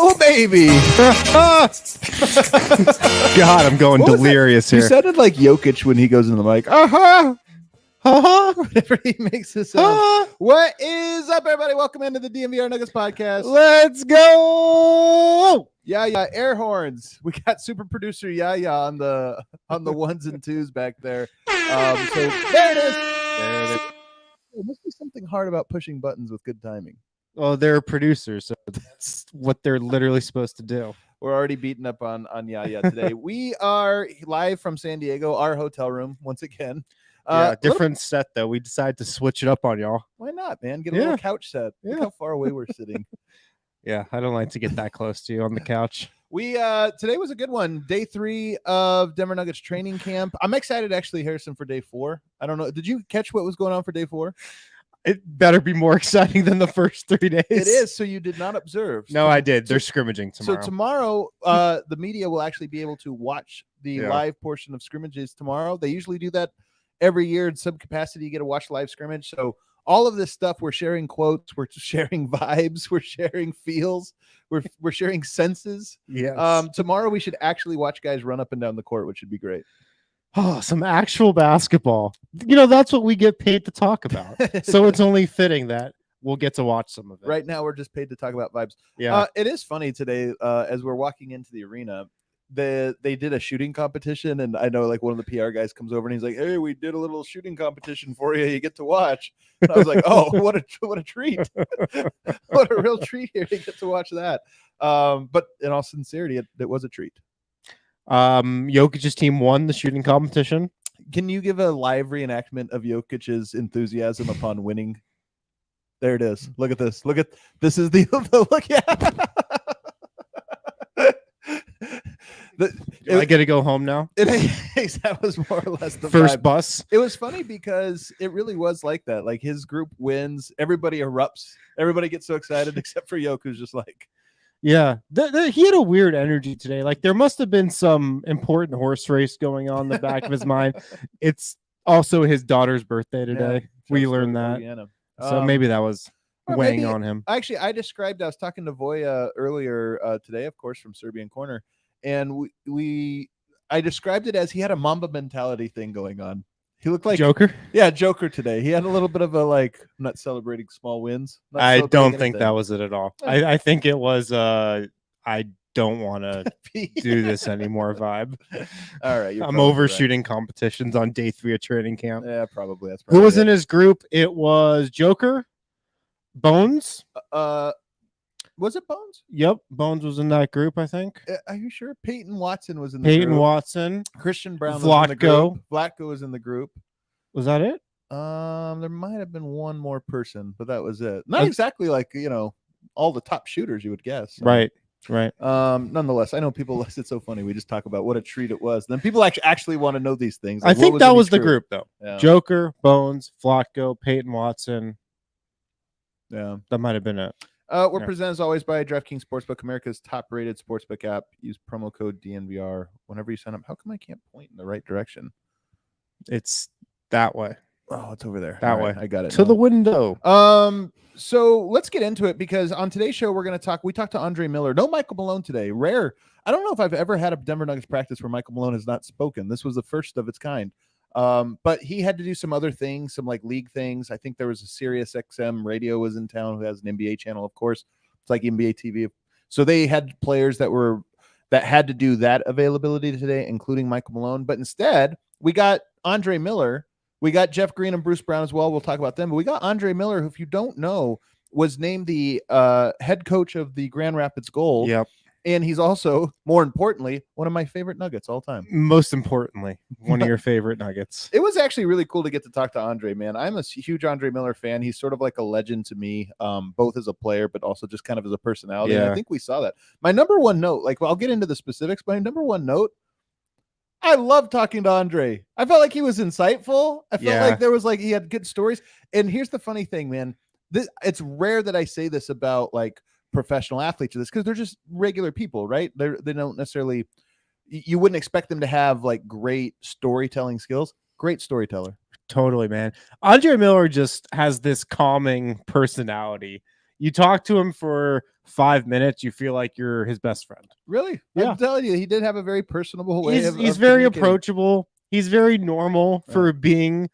Oh, baby. God, I'm going delirious here. You sounded like Jokic when he goes in the mic. Whenever he makes this sound. What is up, everybody? Welcome into the DNVR Nuggets podcast. Let's go. Yeah, air horns. We got super producer Yaya on the ones and twos back there. So there it is. There must be something hard about pushing buttons with good timing. Well, they're producers, so that's what they're literally supposed to do. We're already beating up on Yaya today. We are live from San Diego, our hotel room once again. Different set though. We decided to switch it up on y'all. Why not, man? Get a little couch set. Look how far away we're sitting. Yeah, I don't like to get that close to you on the couch. We today was a good one. Day 3 of Denver Nuggets training camp. I'm excited actually, Harrison, for day 4. I don't know. Did you catch what was going on for day 4? It better be more exciting than the first 3 days. It is. So you did not observe. No, I did. They're scrimmaging tomorrow. So tomorrow, the media will actually be able to watch the live portion of scrimmages tomorrow. They usually do that every year in some capacity. You get to watch live scrimmage. So all of this stuff, we're sharing quotes, we're sharing vibes, we're sharing feels, we're sharing senses. Yes. Tomorrow we should actually watch guys run up and down the court, which would be great. Oh, some actual basketball. You know, that's what we get paid to talk about. So it's only fitting that we'll get to watch some of it. Right now, we're just paid to talk about vibes. Yeah. It is funny today, as we're walking into the arena, they did a shooting competition, and I know like one of the PR guys comes over and he's like, "Hey, we did a little shooting competition for you. You get to watch." And I was like, "Oh, what a treat! What a real treat here to get to watch that." But in all sincerity, it was a treat. Jokic's team won the shooting competition. Can you give a live reenactment of Jokic's enthusiasm upon winning? There it is. Look at this. Look at this. Is the look. Yeah. I get to go home now. That was more or less the first vibe. Bus. It was funny because it really was like that. Like his group wins, everybody erupts, everybody gets so excited except for Yoke, who's just like, yeah. He had a weird energy today. Like there must have been some important horse race going on in the back of his mind. It's also his daughter's birthday today. Yeah, we learned that. So maybe that was weighing on him. Actually, I was talking to Voya earlier today, of course, from Serbian Corner. And I described it as he had a Mamba mentality thing going on. He looked like Joker. Yeah, Joker today. He had a little bit of a I'm not celebrating small wins. I don't think that was it at all. I think it was I don't want to do this anymore vibe. All right, I'm overshooting competitions on day 3 of training camp. Yeah, probably. That's who was in his group. It was Joker, Bones. Was it Bones? Yep, Bones was in that group, I think. Are you sure? Peyton Watson was in the group. Watson. Christian Brown was Vlatko. in the group. Vlatko was in the group. Was that it? There might have been one more person, but that was it. Not exactly like, all the top shooters you would guess. So. Right. Nonetheless, I know people, it's so funny. We just talk about what a treat it was. Then people actually want to know these things. Like, I think that was the group, though. Yeah. Joker, Bones, Vlatko, Peyton Watson. Yeah. That might have been it. We're presented as always by DraftKings Sportsbook, America's top-rated sportsbook app. Use promo code DNVR whenever you sign up. How come I can't point in the right direction? It's that way. Oh, it's over there. That way. I got it. To the window. So let's get into it because on today's show we talked to Andre Miller. No Michael Malone today. Rare. I don't know if I've ever had a Denver Nuggets practice where Michael Malone has not spoken. This was the first of its kind. But he had to do some other things, some like league things. I think there was a Sirius XM radio was in town who has an NBA channel, of course. It's like NBA TV. So they had players that had to do that availability today, including Michael Malone. But instead, we got Andre Miller. We got Jeff Green and Bruce Brown as well. We'll talk about them. But we got Andre Miller, who, if you don't know, was named the head coach of the Grand Rapids Gold. Yep. And he's also, more importantly, one of my favorite Nuggets all time. Most importantly, one of your favorite Nuggets. It was actually really cool to get to talk to Andre, man. I'm a huge Andre Miller fan. He's sort of like a legend to me, both as a player, but also just kind of as a personality. Yeah. And I think we saw that. My number one note, I'll get into the specifics, but my number one note, I love talking to Andre. I felt like he was insightful. I felt like there was he had good stories. And here's the funny thing, man. It's rare that I say this about professional athletes, because they're just regular people, right? They don't necessarily, you wouldn't expect them to have great storytelling skills. Great storyteller. Totally, man. Andre Miller just has this calming personality. You talk to him for 5 minutes, you feel like you're his best friend. Really? Yeah. I'm telling you, he did have a very personable way. He's very approachable. He's very normal for being,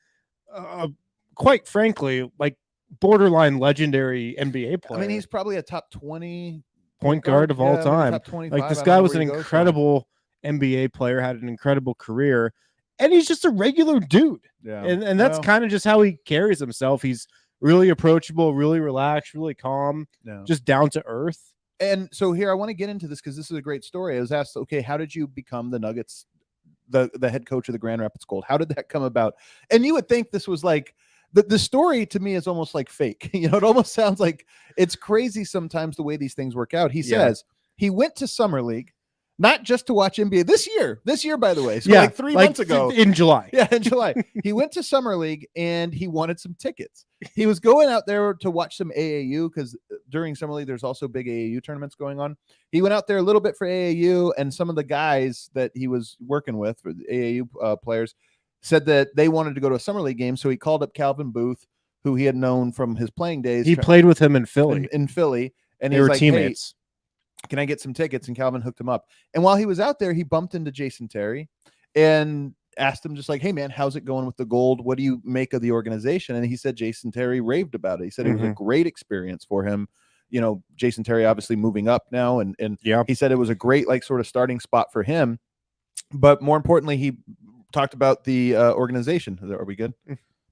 quite frankly, like borderline legendary NBA player. I mean, he's probably a top 20 point guard of all time. Top 25. Like this guy was an incredible NBA player, had an incredible career, and he's just a regular dude. Yeah. And that's kind of just how he carries himself. He's really approachable, really relaxed, really calm, just down to earth. And so here I want to get into this because this is a great story. I was asked, okay, how did you become the Nuggets, the head coach of the Grand Rapids Gold? How did that come about? And you would think this was like the story to me is almost like fake. It almost sounds like it's crazy sometimes the way these things work out. He says he went to Summer League, not just to watch NBA this year, by the way. So like 3 months ago in July. Yeah, in July. He went to Summer League and he wanted some tickets. He was going out there to watch some AAU because during Summer League, there's also big AAU tournaments going on. He went out there a little bit for AAU, and some of the guys that he was working with for the AAU players said that they wanted to go to a Summer League game. So he called up Calvin Booth, who he had known from his playing days. He played with him in Philly. In Philly. And they were like, teammates. Hey, can I get some tickets? And Calvin hooked him up. And while he was out there, he bumped into Jason Terry and asked him just like, hey, man, how's it going with the Gold? What do you make of the organization? And he said Jason Terry raved about it. He said it was a great experience for him. Jason Terry obviously moving up now. And he said it was a great like sort of starting spot for him. But more importantly, he talked about the organization. Are we good?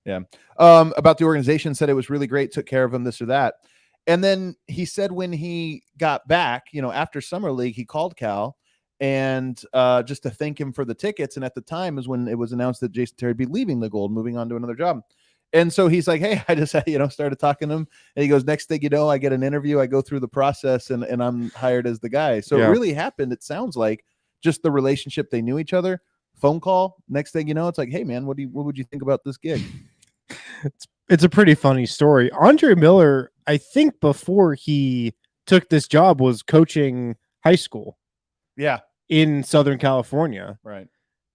Yeah. About the organization, said it was really great, took care of him, this or that. And then he said when he got back, after Summer League, he called Cal and just to thank him for the tickets. And at the time is when it was announced that Jason Terry would be leaving the Gold, moving on to another job. And so he's like, hey, I just, started talking to him. And he goes, next thing you know, I get an interview, I go through the process and I'm hired as the guy. So it really happened. It sounds like just the relationship, they knew each other. Phone call. Next thing you know, it's like, hey, man, what would you think about this gig? It's a pretty funny story. Andre Miller, I think before he took this job, was coaching high school. Yeah. In Southern California. Right.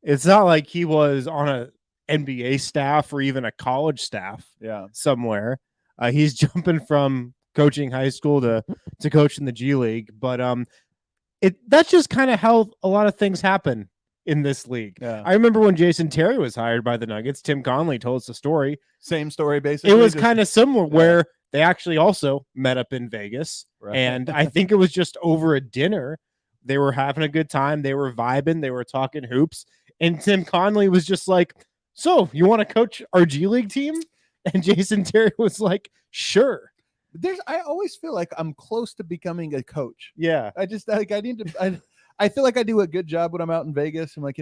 It's not like he was on a NBA staff or even a college staff somewhere. He's jumping from coaching high school to coaching the G League. But that's just kind of how a lot of things happen in this league. Yeah. I remember when Jason Terry was hired by the Nuggets, Tim Conley told us the story. Same story, basically. It was kind of similar where they actually also met up in Vegas. Right. And I think it was just over a dinner. They were having a good time. They were vibing. They were talking hoops. And Tim Conley was just like, so you want to coach our G League team? And Jason Terry was like, sure. I always feel like I'm close to becoming a coach. Yeah. I just like, I need to, I feel like I do a good job when I'm out in Vegas. I'm like,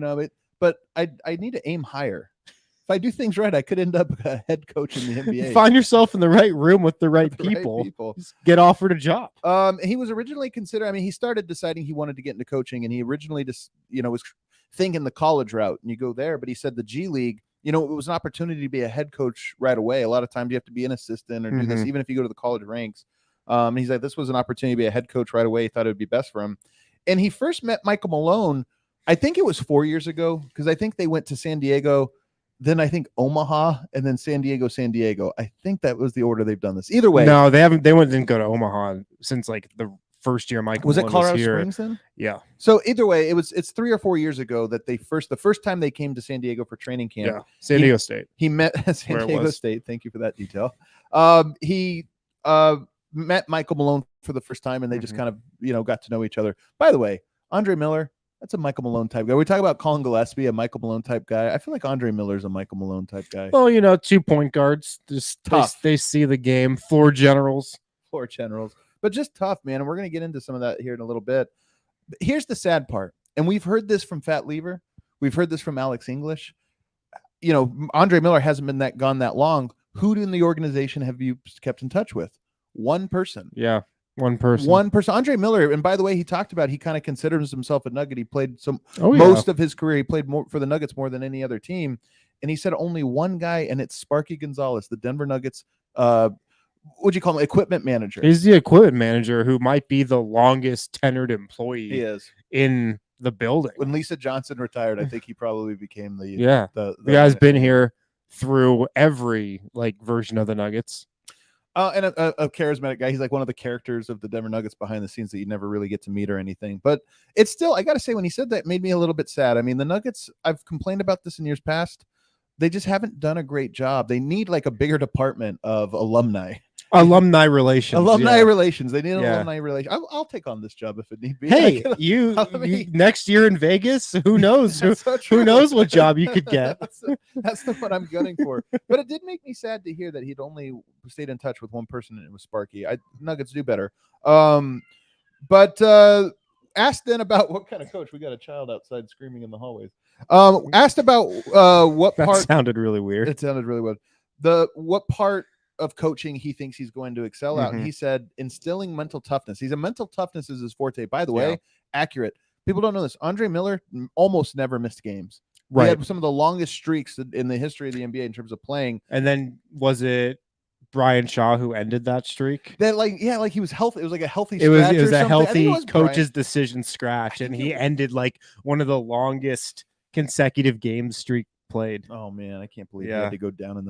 but I need to aim higher. If I do things right, I could end up a head coach in the NBA. Find yourself in the right room with the right people. Just get offered a job. He was originally considered, he started deciding he wanted to get into coaching, and he originally just, was thinking the college route and you go there, but he said the G League, it was an opportunity to be a head coach right away. A lot of times you have to be an assistant or do this, even if you go to the college ranks. He's like, this was an opportunity to be a head coach right away. He thought it would be best for him. And he first met Michael Malone, I think it was 4 years ago, because I think they went to San Diego, then I think Omaha, and then San Diego. I think that was the order they've done this. Either way. No, they haven't. They didn't go to Omaha since like the first year Michael Malone was it Colorado was here. Springs then? Yeah. So either way, it's 3 or 4 years ago that the first time they came to San Diego for training camp. Yeah. San Diego State. He met San Diego State. Thank you for that detail. He met Michael Malone for the first time, and they just kind of got to know each other. By the way, Andre Miller, that's a Michael Malone type guy. We talk about Colin Gillespie, a Michael Malone type guy. I feel like Andre Miller's a Michael Malone type guy. Well, 2 point guards, just tough. They see the game. Floor generals, but just tough, man. And we're gonna get into some of that here in a little bit. But here's the sad part, and we've heard this from Fat Lever, we've heard this from Alex English. Andre Miller hasn't been gone that long. Who in the organization have you kept in touch with? One person. Yeah. One person. Andre Miller, and by the way, he talked about he kind of considers himself a Nugget. He played most of his career. He played more for the Nuggets more than any other team. And he said only one guy, and it's Sparky Gonzalez, the Denver Nuggets. What'd you call him? Equipment manager. He's the equipment manager who might be the longest tenured employee. He is in the building. When Lisa Johnson retired, I think he probably became the the guy's been here through every version of the Nuggets. And a charismatic guy. He's like one of the characters of the Denver Nuggets behind the scenes that you never really get to meet or anything. But it's still, I got to say, when he said that, it made me a little bit sad. I mean, the Nuggets, I've complained about this in years past. They just haven't done a great job. They need like a bigger department of alumni. Alumni relations. Relations. They need an Yeah. alumni relations. I'll take on this job if it need be. Hey, you next year in Vegas, who knows? Who knows what job you could get? That's the one I'm gunning for. But it did make me sad to hear that he'd only stayed in touch with one person, and it was Sparky. Nuggets do better. But asked then about what kind of coach. We got a child outside screaming in the hallways. Asked about what part. That sounded really weird. It sounded really weird. What part of coaching he thinks he's going to excel out. And he said instilling mental toughness. He's a mental toughness is his forte. By the way, accurate. People don't know this. Andre Miller almost never missed games. Right. He had some of the longest streaks in the history of the NBA in terms of playing. And then was it Brian Shaw who ended that streak? That like he was healthy. It was like a healthy it was a something. healthy coach's decision scratch, and he ended like one of the longest consecutive game streak played. Oh man, I can't believe he had to go down in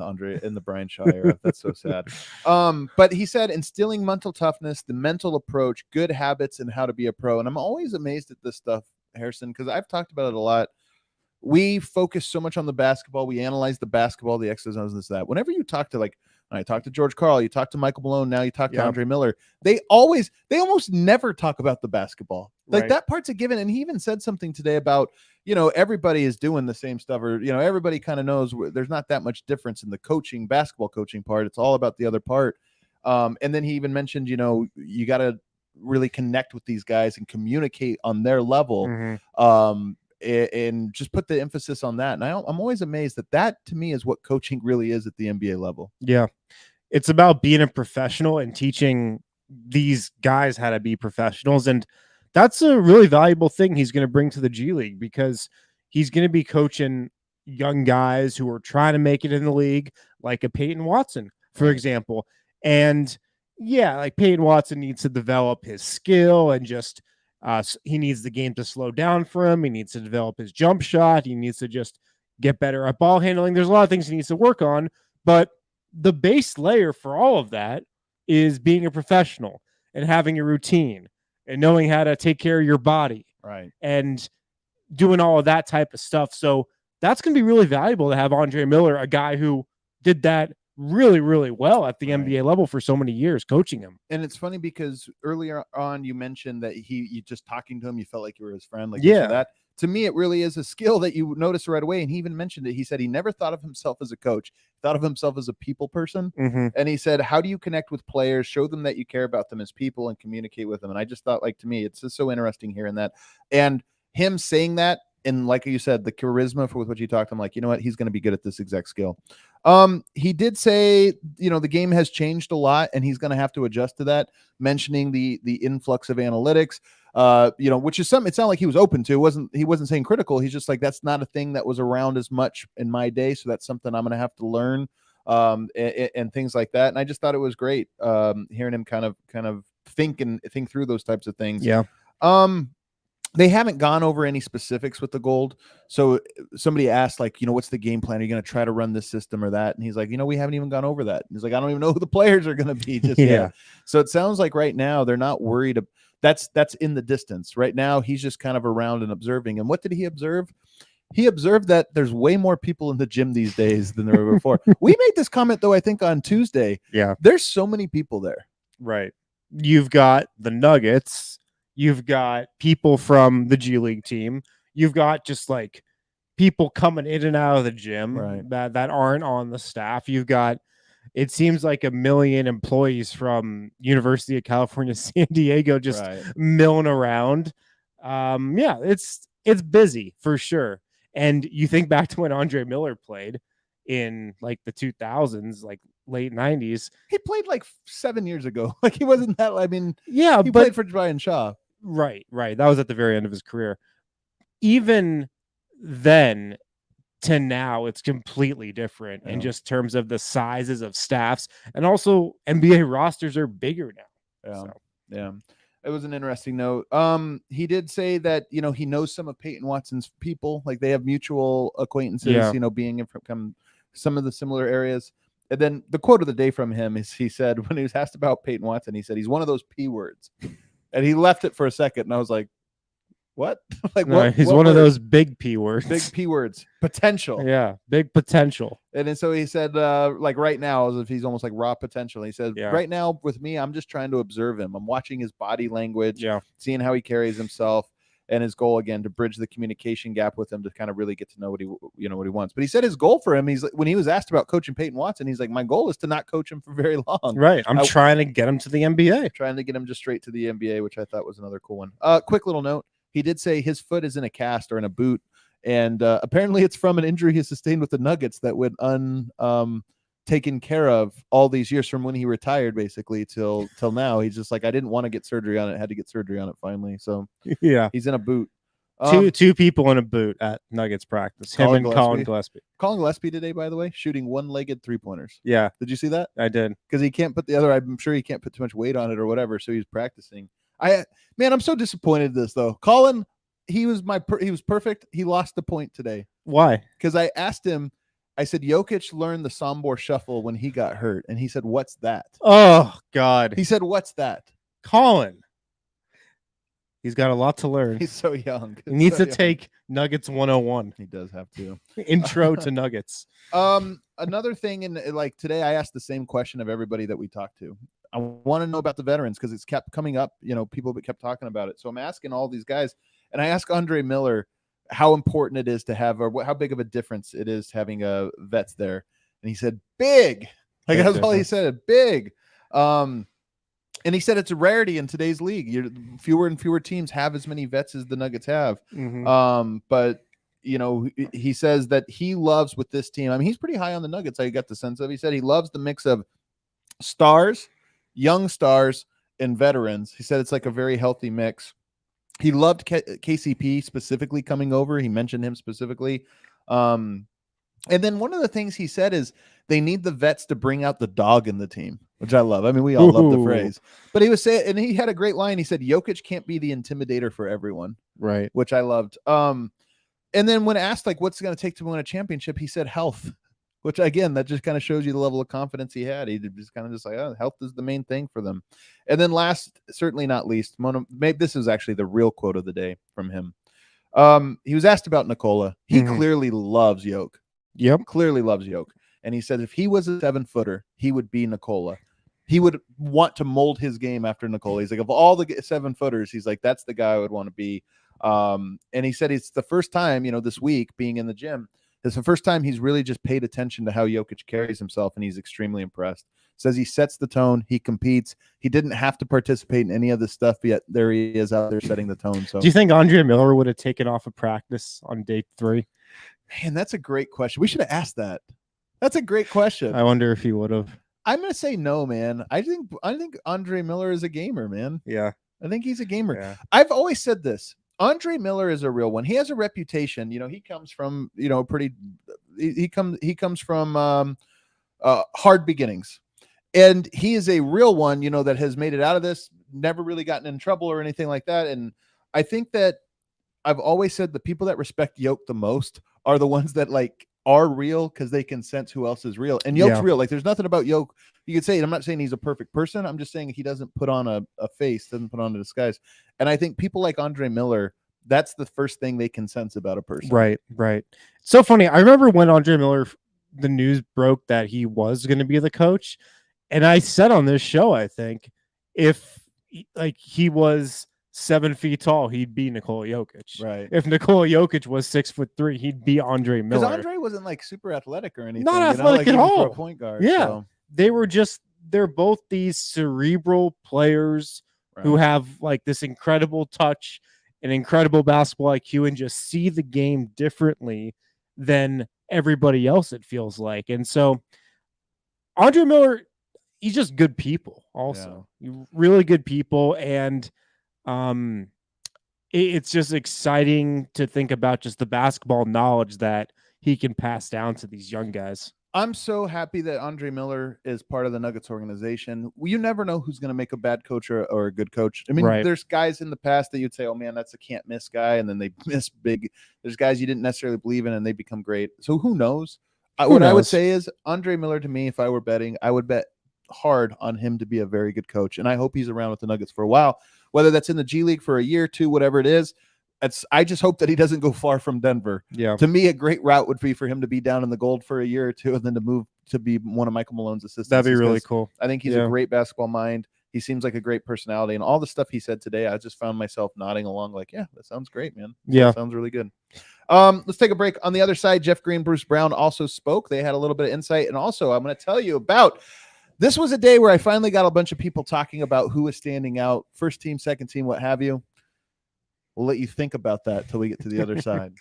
the Brian Shaw era. That's so sad. But he said instilling mental toughness, the mental approach, good habits, and how to be a pro. And I'm always amazed at this stuff, Harrison, because I've talked about it a lot. We focus so much on the basketball. We analyze the basketball, the X's and O's, this, that. Whenever you talk to I talked to George Karl, you talk to Michael Malone, now you talk to Andre Miller. They almost never talk about the basketball. Like that part's a given. And he even said something today about, everybody is doing the same stuff, or, everybody kind of knows there's not that much difference in the basketball coaching part. It's all about the other part. And then he even mentioned, you got to really connect with these guys and communicate on their level. And just put the emphasis on that. And I'm always amazed that to me is what coaching really is at the NBA level. Yeah. It's about being a professional and teaching these guys how to be professionals. And that's a really valuable thing he's going to bring to the G League, because he's going to be coaching young guys who are trying to make it in the league, like a Peyton Watson, for example. And like Peyton Watson needs to develop his skill and just he needs the game to slow down for him. He needs to develop his jump shot. He needs to just get better at ball handling. There's a lot of things he needs to work on, but the base layer for all of that is being a professional and having a routine and knowing how to take care of your body, right? And doing all of that type of stuff. So that's going to be really valuable to have Andre Miller, a guy who did that really, really well at the NBA level for so many years, coaching him. And it's funny because earlier on you mentioned that you just talking to him, you felt like you were his friend. Like that. To me, it really is a skill that you notice right away. And he even mentioned it. He said he never thought of himself as a coach, thought of himself as a people person. And he said, how do you connect with players, show them that you care about them as people and communicate with them? And I just thought, to me, it's just so interesting hearing that. And him saying that, and like you said, the charisma with what you talked, I'm like, you know what? He's going to be good at this exact skill. He did say, the game has changed a lot and he's going to have to adjust to that, mentioning the influx of analytics, which is something it sounded like he was open to. He wasn't saying critical. He's just like, that's not a thing that was around as much in my day. So that's something I'm going to have to learn, and things like that. And I just thought it was great, hearing him kind of think through those types of things. Yeah. They haven't gone over any specifics with the gold. So somebody asked, what's the game plan? Are you going to try to run this system or that? And he's like, we haven't even gone over that. And he's like, I don't even know who the players are going to be just yet. So it sounds like right now they're not worried. That's in the distance. Right now, he's just kind of around and observing. And what did he observe? He observed that there's way more people in the gym these days than there were before. We made this comment, though, I think on Tuesday. Yeah. There's so many people there. Right. You've got the Nuggets. You've got people from the G League team. You've got just like people coming in and out of the gym that aren't on the staff. You've got, it seems like 1 million employees from University of California, San Diego, just milling around. It's busy for sure. And you think back to when Andre Miller played in like the 2000s, like late 90s. He played like 7 years ago. Like he wasn't that, he played for Brian Shaw. Right. That was at the very end of his career. Even then to now, it's completely different in just terms of the sizes of staffs, and also NBA rosters are bigger now. Yeah. It was an interesting note. He did say that, he knows some of Peyton Watson's people, like they have mutual acquaintances, being from some of the similar areas. And then the quote of the day from him is, he said, when he was asked about Peyton Watson, he said, he's one of those P words. And he left it for a second. And I was like, what? Like, No, what? he's what one word? of those big P words. Big P words. Potential. Yeah, big potential. And then so he said, like right now, as if he's almost like raw potential. He said, right now with me, I'm just trying to observe him. I'm watching his body language, seeing how he carries himself. And his goal, again, to bridge the communication gap with him, to kind of really get to know what he wants. But he said his goal for him, when he was asked about coaching Peyton Watson, he's like, my goal is to not coach him for very long. Right. I'm trying to get him to the NBA. Trying to get him just straight to the NBA, which I thought was another cool one. Quick little note. He did say his foot is in a cast or in a boot. And apparently it's from an injury he sustained with the Nuggets that went taken care of all these years, from when he retired basically till now. He's just like, I didn't want to get surgery on it, had to get surgery on it finally. So yeah, he's in a boot. Two people in a boot at Nuggets practice. Him and Colin Gillespie. Colin Gillespie today, by the way, shooting one-legged 3-pointers. Yeah. Did you see that? I did. Because he can't put the other, I'm sure he can't put too much weight on it or whatever, so he's practicing. I'm so disappointed in this though. Colin, he was perfect. He lost the point today. Why? Because I asked him, I said, Jokic learned the Sombor shuffle when he got hurt. And he said, what's that? Oh, God. He said, what's that? Colin. He's got a lot to learn. He's so young. He needs to take Nuggets 101. He does have to. Intro to Nuggets. Another thing, like today, I asked the same question of everybody that we talked to. I want to know about the veterans because it's kept coming up. People kept talking about it. So I'm asking all these guys. And I asked Andre Miller how important it is to have, or how big of a difference it is having vets there. And he said, big. Like, that's all he said, big. And he said it's a rarity in today's league. Fewer and fewer teams have as many vets as the Nuggets have. Mm-hmm. But he says that he loves with this team. I mean, he's pretty high on the Nuggets. I got the sense of. He said he loves the mix of stars, young stars, and veterans. He said it's like a very healthy mix. He loved KCP specifically coming over. He mentioned him specifically. And then one of the things he said is they need the vets to bring out the dog in the team, which I love. I mean, we all love the phrase. But he was saying, and he had a great line. He said, Jokic can't be the intimidator for everyone. Right. Which I loved. And then when asked, like, what's it going to take to win a championship, he said health. Which, again, that just kind of shows you the level of confidence he had. He just kind of just like, oh, health is the main thing for them. And then last, certainly not least, maybe this is actually the real quote of the day from him. He was asked about Nikola. He clearly loves Jokic. Yep. Clearly loves Jokic. And he said if he was a 7-footer, he would be Nikola. He would want to mold his game after Nikola. He's like, of all the 7-footers, he's like, that's the guy I would want to be. And he said it's the first time, this week being in the gym, it's the first time he's really just paid attention to how Jokic carries himself, and he's extremely impressed. Says he sets the tone, he competes. He didn't have to participate in any of this stuff, yet there he is out there setting the tone. So, do you think Andre Miller would have taken off of practice on day 3? Man, that's a great question. We should have asked that. That's a great question. I wonder if he would have. I'm gonna say no, man. I think Andre Miller is a gamer, man. Yeah, I think he's a gamer. Yeah. I've always said this. Andre Miller is a real one. He has a reputation. He comes from, he comes from hard beginnings. And he is a real one, that has made it out of this, never really gotten in trouble or anything like that. And I think that I've always said the people that respect Jokic the most are the ones that are real because they can sense who else is real. And Jokic's real. Like, there's nothing about Jokic. You could say, I'm not saying he's a perfect person. I'm just saying he doesn't put on a face, doesn't put on a disguise. And I think people like Andre Miller, that's the first thing they can sense about a person. Right. So funny. I remember when Andre Miller, the news broke that he was going to be the coach. And I said on this show, I think, if he was 7 feet tall, he'd be Nikola Jokic. Right. If Nikola Jokic was 6'3", he'd be Andre Miller. Because Andre wasn't super athletic or anything. Not athletic at all. For a point guard. Yeah. So. They're both these cerebral players who have this incredible touch and incredible basketball IQ and just see the game differently than everybody else, it feels like. And so Andre Miller, he's just good people also. Really good people. And it's just exciting to think about just the basketball knowledge that he can pass down to these young guys. I'm so happy that Andre Miller is part of the Nuggets organization. You never know who's going to make a bad coach or a good coach. I mean, There's guys in the past that you'd say, oh man, that's a can't miss guy. And then they miss big. There's guys you didn't necessarily believe in and they become great. So who knows? what I would say is Andre Miller, to me, if I were betting, I would bet hard on him to be a very good coach. And I hope he's around with the Nuggets for a while, whether that's in the G League for a year or two, whatever it is. I just hope that he doesn't go far from Denver. Yeah. To me, a great route would be for him to be down in the gold for a year or two and then to move to be one of Michael Malone's assistants. That'd be really cool. I think he's a great basketball mind. He seems like a great personality, and all the stuff he said today, I just found myself nodding along like, yeah, that sounds great, man. That sounds really good. Let's take a break. On the other side, Jeff Green, Bruce Brown also spoke. They had a little bit of insight, and also I'm going to tell you about this was a day where I finally got a bunch of people talking about who is standing out, first team, second team, what have you. We'll let you think about that till we get to the other side.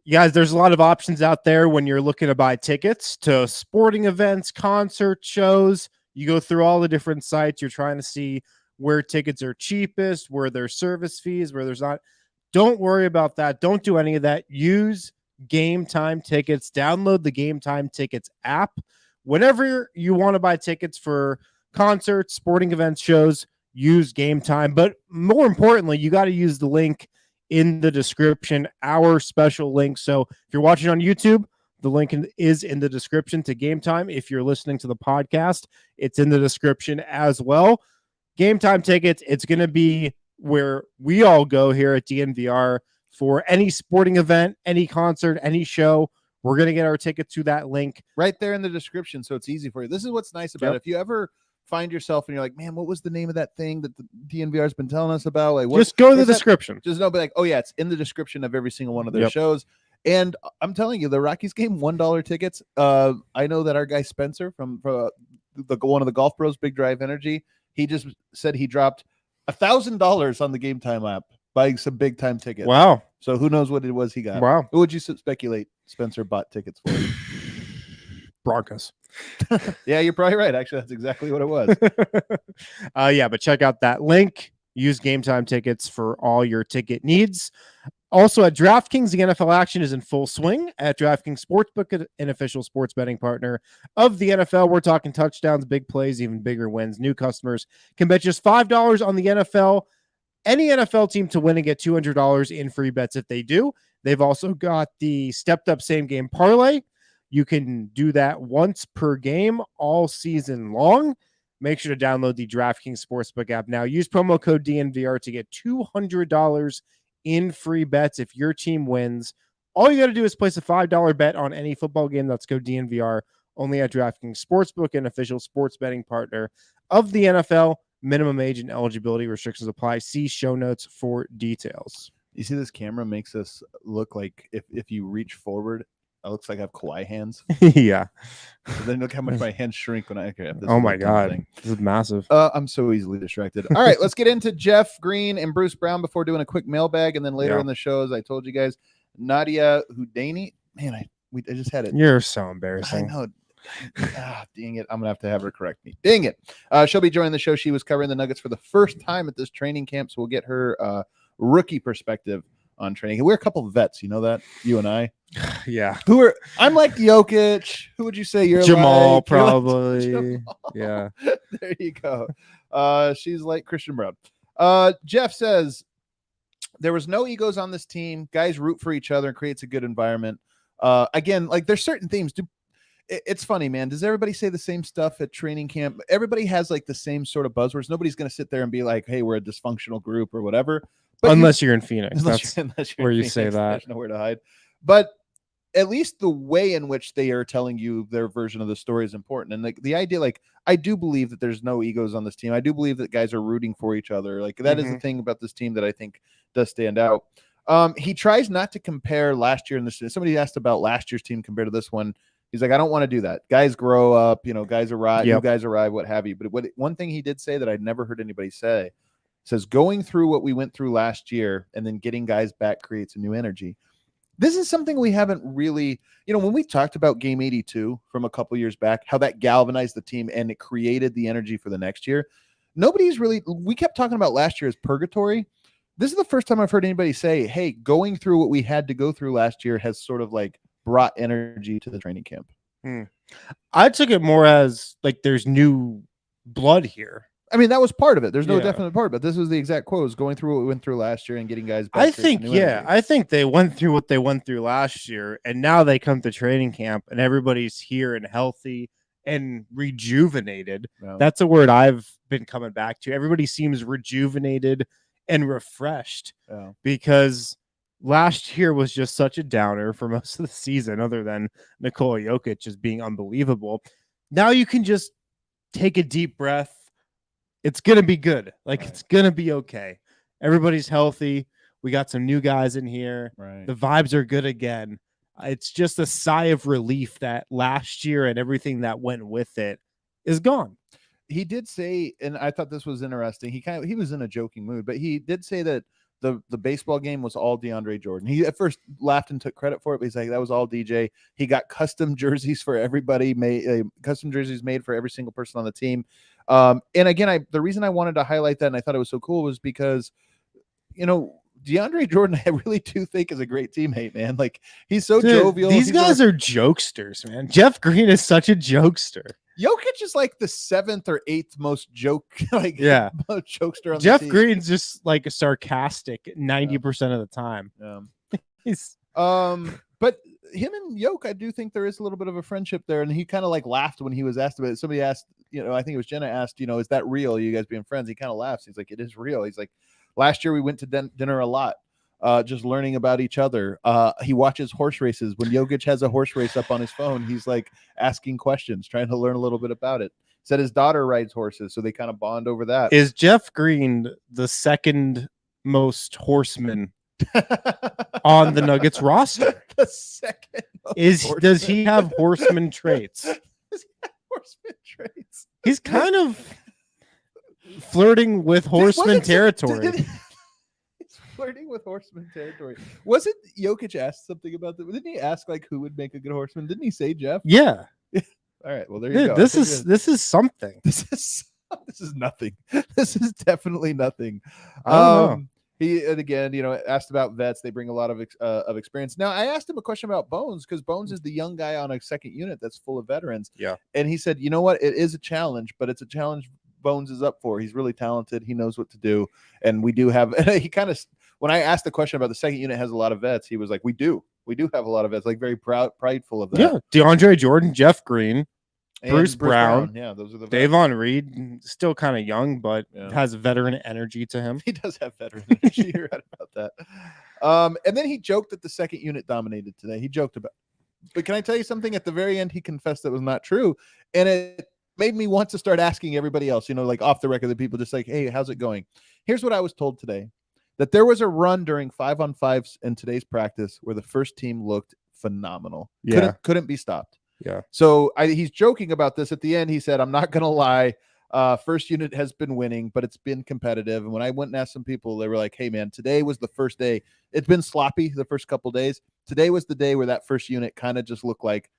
You guys, there's a lot of options out there when you're looking to buy tickets to sporting events, concert shows. You go through all the different sites. You're trying to see where tickets are cheapest, where there's service fees, where there's not. Don't worry about that. Don't do any of that. Use Game Time Tickets. Download the Game Time Tickets app. Whenever you want to buy tickets for concerts, sporting events, shows, use Game Time. But more importantly, you got to use the link in the description, our special link. So if you're watching on YouTube, the link is in the description to Game Time. If you're listening to the podcast, it's in the description as well. Game Time Tickets, it's going to be where we all go here at DNVR for any sporting event, any concert, any show. We're going to get our ticket to that link right there in the description. So it's easy for you. This is what's nice about it. If you ever find yourself and you're like, man, what was the name of that thing that the DNVR has been telling us about? Like, just go to the description. Just know, be like, oh yeah, it's in the description of every single one of their shows. And I'm telling you, the Rockies game, $1 tickets. I know that our guy Spencer from one of the Golf Bros, Big Drive Energy, he just said he dropped $1,000 on the Game Time app buying some big time tickets. Wow. So who knows what it was he got? Wow. Who would you speculate Spencer bought tickets for? Broncos. Yeah, you're probably right. Actually, that's exactly what it was. But check out that link. Use Game Time Tickets for all your ticket needs. Also at DraftKings, the NFL action is in full swing at DraftKings Sportsbook, an official sports betting partner of the NFL. We're talking touchdowns, big plays, even bigger wins. New customers can bet just $5 on the NFL, any NFL team to win and get $200 in free bets if they do. They've also got the stepped up same game parlay. You can do that once per game all season long. Make sure to download the DraftKings Sportsbook app now. Use promo code DNVR to get $200 in free bets if your team wins. All you got to do is place a $5 bet on any football game. That's code DNVR, only at DraftKings Sportsbook, an official sports betting partner of the NFL. Minimum age and eligibility restrictions apply. See show notes for details. You see, this camera makes us look like if you reach forward, it looks like I have Kawhi hands. Yeah. So then look how much my hands shrink when I have this. Oh my God. Thing. This is massive. I'm so easily distracted. All right, let's get into Jeff Green and Bruce Brown before doing a quick mailbag. And then later in the show, as I told you guys, Nadia Houneini. Man, I just had it. You're so embarrassing. I know. Dang it. I'm going to have her correct me. Dang it. She'll be joining the show. She was covering the Nuggets for the first time at this training camp. So we'll get her rookie perspective on training. We're a couple of vets, you know that? You and I. Yeah. I'm like Jokic. Who would you say you're Jamal, like? Probably. You're like Jamal. Yeah. There you go. She's like Christian Brown. Jeff says there was no egos on this team. Guys root for each other and creates a good environment. Again, like there's certain themes. It's funny, man. Does everybody say the same stuff at training camp? Everybody has like the same sort of buzzwords. Nobody's going to sit there and be like, hey, we're a dysfunctional group or whatever. But unless you're in Phoenix. That's where you Phoenix, say that. There's nowhere to hide. But at least the way in which they are telling you their version of the story is important. And like the idea, like I do believe that there's no egos on this team. I do believe that guys are rooting for each other. Like that is the thing about this team that I think does stand out. He tries not to compare last year and this. Somebody asked about last year's team compared to this one. He's like, I don't want to do that. Guys grow up, guys arrive, you guys arrive, what have you. But one thing he did say that I'd never heard anybody say, says going through what we went through last year and then getting guys back creates a new energy. This is something we haven't really, when we talked about game 82 from a couple years back, how that galvanized the team and it created the energy for the next year. We kept talking about last year as purgatory. This is the first time I've heard anybody say, hey, going through what we had to go through last year has sort of like brought energy to the training camp. I took it more as like there's new blood here. I mean, that was part of it. There's no definite part, but this was the exact quote. It was going through what we went through last year and getting guys back. I think they went through what they went through last year, and now they come to training camp and everybody's here and healthy and rejuvenated. Yeah. That's a word I've been coming back to. Everybody seems rejuvenated and refreshed because last year was just such a downer for most of the season, other than Nikola Jokic just being unbelievable. Now you can just take a deep breath. It's going to be good. It's going to be okay. Everybody's healthy. We got some new guys in here. Right. The vibes are good again. It's just a sigh of relief that last year and everything that went with it is gone. He did say, and I thought this was interesting. He was in a joking mood, but he did say that the baseball game was all DeAndre Jordan. He at first laughed and took credit for it, but he's like, that was all DJ. He got custom jerseys for everybody, custom jerseys made for every single person on the team. And again, the reason I wanted to highlight that and I thought it was so cool was because, DeAndre Jordan, I really do think is a great teammate, man. Like, he's so jovial. These guys are jokesters, man. Jeff Green is such a jokester. Jokic is like the 7th or 8th most jokester on Jeff the team. Green's just like a sarcastic 90% of the time. He's but him and Jokic, I do think there is a little bit of a friendship there, and he kind of like laughed when he was asked about it. Somebody asked, I think it was Jenna asked, is that real? You guys being friends? He kind of laughs. He's like, it is real. He's like, last year we went to dinner a lot. Just learning about each other. He watches horse races. When Jokic has a horse race up on his phone, he's like asking questions, trying to learn a little bit about it. Said his daughter rides horses, so they kind of bond over that. Is Jeff Green the second most horseman on the Nuggets roster? The second does he have horseman traits? Horseman traits. He's kind of flirting with horseman territory. Flirting with horseman territory. Wasn't Jokic asked something about that? Didn't he ask like who would make a good horseman? Didn't he say Jeff? Yeah. All right. Well, there you go. This is something. This is nothing. This is definitely nothing. He again, asked about vets. They bring a lot of experience. Now, I asked him a question about Bones because Bones is the young guy on a second unit that's full of veterans. Yeah. And he said, you know what? It is a challenge, but it's a challenge Bones is up for. He's really talented. He knows what to do. And we do have, when I asked the question about the second unit has a lot of vets, he was like, we do have a lot of vets, like very prideful of that. Yeah. DeAndre Jordan, Jeff Green, and Bruce Brown. Yeah, those are the Davon Reed, still kind of young, but has veteran energy to him. He does have veteran energy. You're right about that. And then he joked that the second unit dominated today. He joked about it. But can I tell you something? At the very end, he confessed that was not true. And it made me want to start asking everybody else, like off the record, the people just like, hey, how's it going? Here's what I was told today, that there was a run during 5-on-5s in today's practice where the first team looked phenomenal. Couldn't be stopped. Yeah. So he's joking about this. At the end, he said, I'm not going to lie. First unit has been winning, but it's been competitive. And when I went and asked some people, they were like, hey, man, today was the first day. It's been sloppy the first couple of days. Today was the day where that first unit kind of just looked like,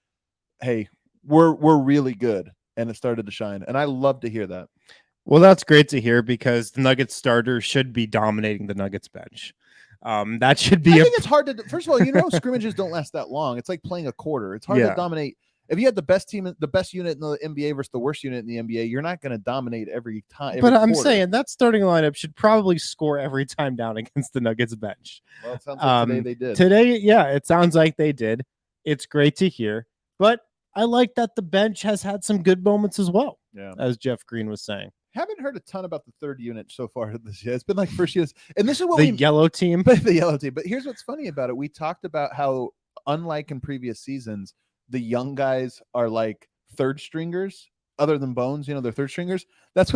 hey, we're really good. And it started to shine. And I love to hear that. Well, that's great to hear because the Nuggets starter should be dominating the Nuggets bench. That should be. I think it's hard to. First of all, scrimmages don't last that long. It's like playing a quarter. It's hard to dominate. If you had the best team, the best unit in the NBA versus the worst unit in the NBA, you're not going to dominate every time. But I'm saying that starting lineup should probably score every time down against the Nuggets bench. Well, it sounds like today they did. Today, yeah, it sounds like they did. It's great to hear. But I like that the bench has had some good moments as well. Yeah, as Jeff Green was saying. Haven't heard a ton about the third unit so far this year. It's been like first units, and this is what the yellow team. The yellow team. But here's what's funny about it: we talked about how, unlike in previous seasons, the young guys are like third stringers, other than Bones. They're third stringers. That's.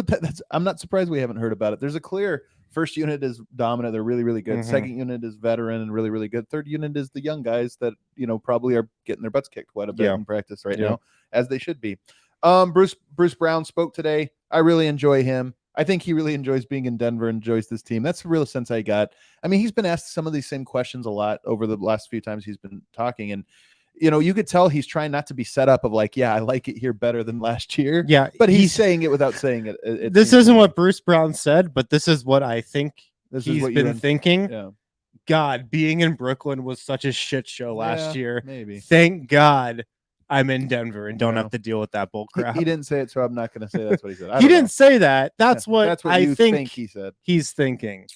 I'm not surprised we haven't heard about it. There's a clear first unit is dominant. They're really, really good. Mm-hmm. Second unit is veteran and really, really good. Third unit is the young guys that probably are getting their butts kicked quite a bit in practice right now, as they should be. Bruce Brown spoke today. I really enjoy him. I think he really enjoys being in Denver, enjoys this team. That's the real sense I got. I mean, he's been asked some of these same questions a lot over the last few times he's been talking. And, you could tell he's trying not to be set up of like, yeah, I like it here better than last year. Yeah. But he's saying it without saying it. This isn't what Bruce Brown said, but this is what I think he's been thinking. Yeah. God, being in Brooklyn was such a shit show last year. Maybe. Thank God I'm in Denver and don't No. have to deal with that bull crap. He didn't say it, so I'm not going to say that's what he said. I He don't didn't know. say that. That's what That's what I you think he said. He's thinking.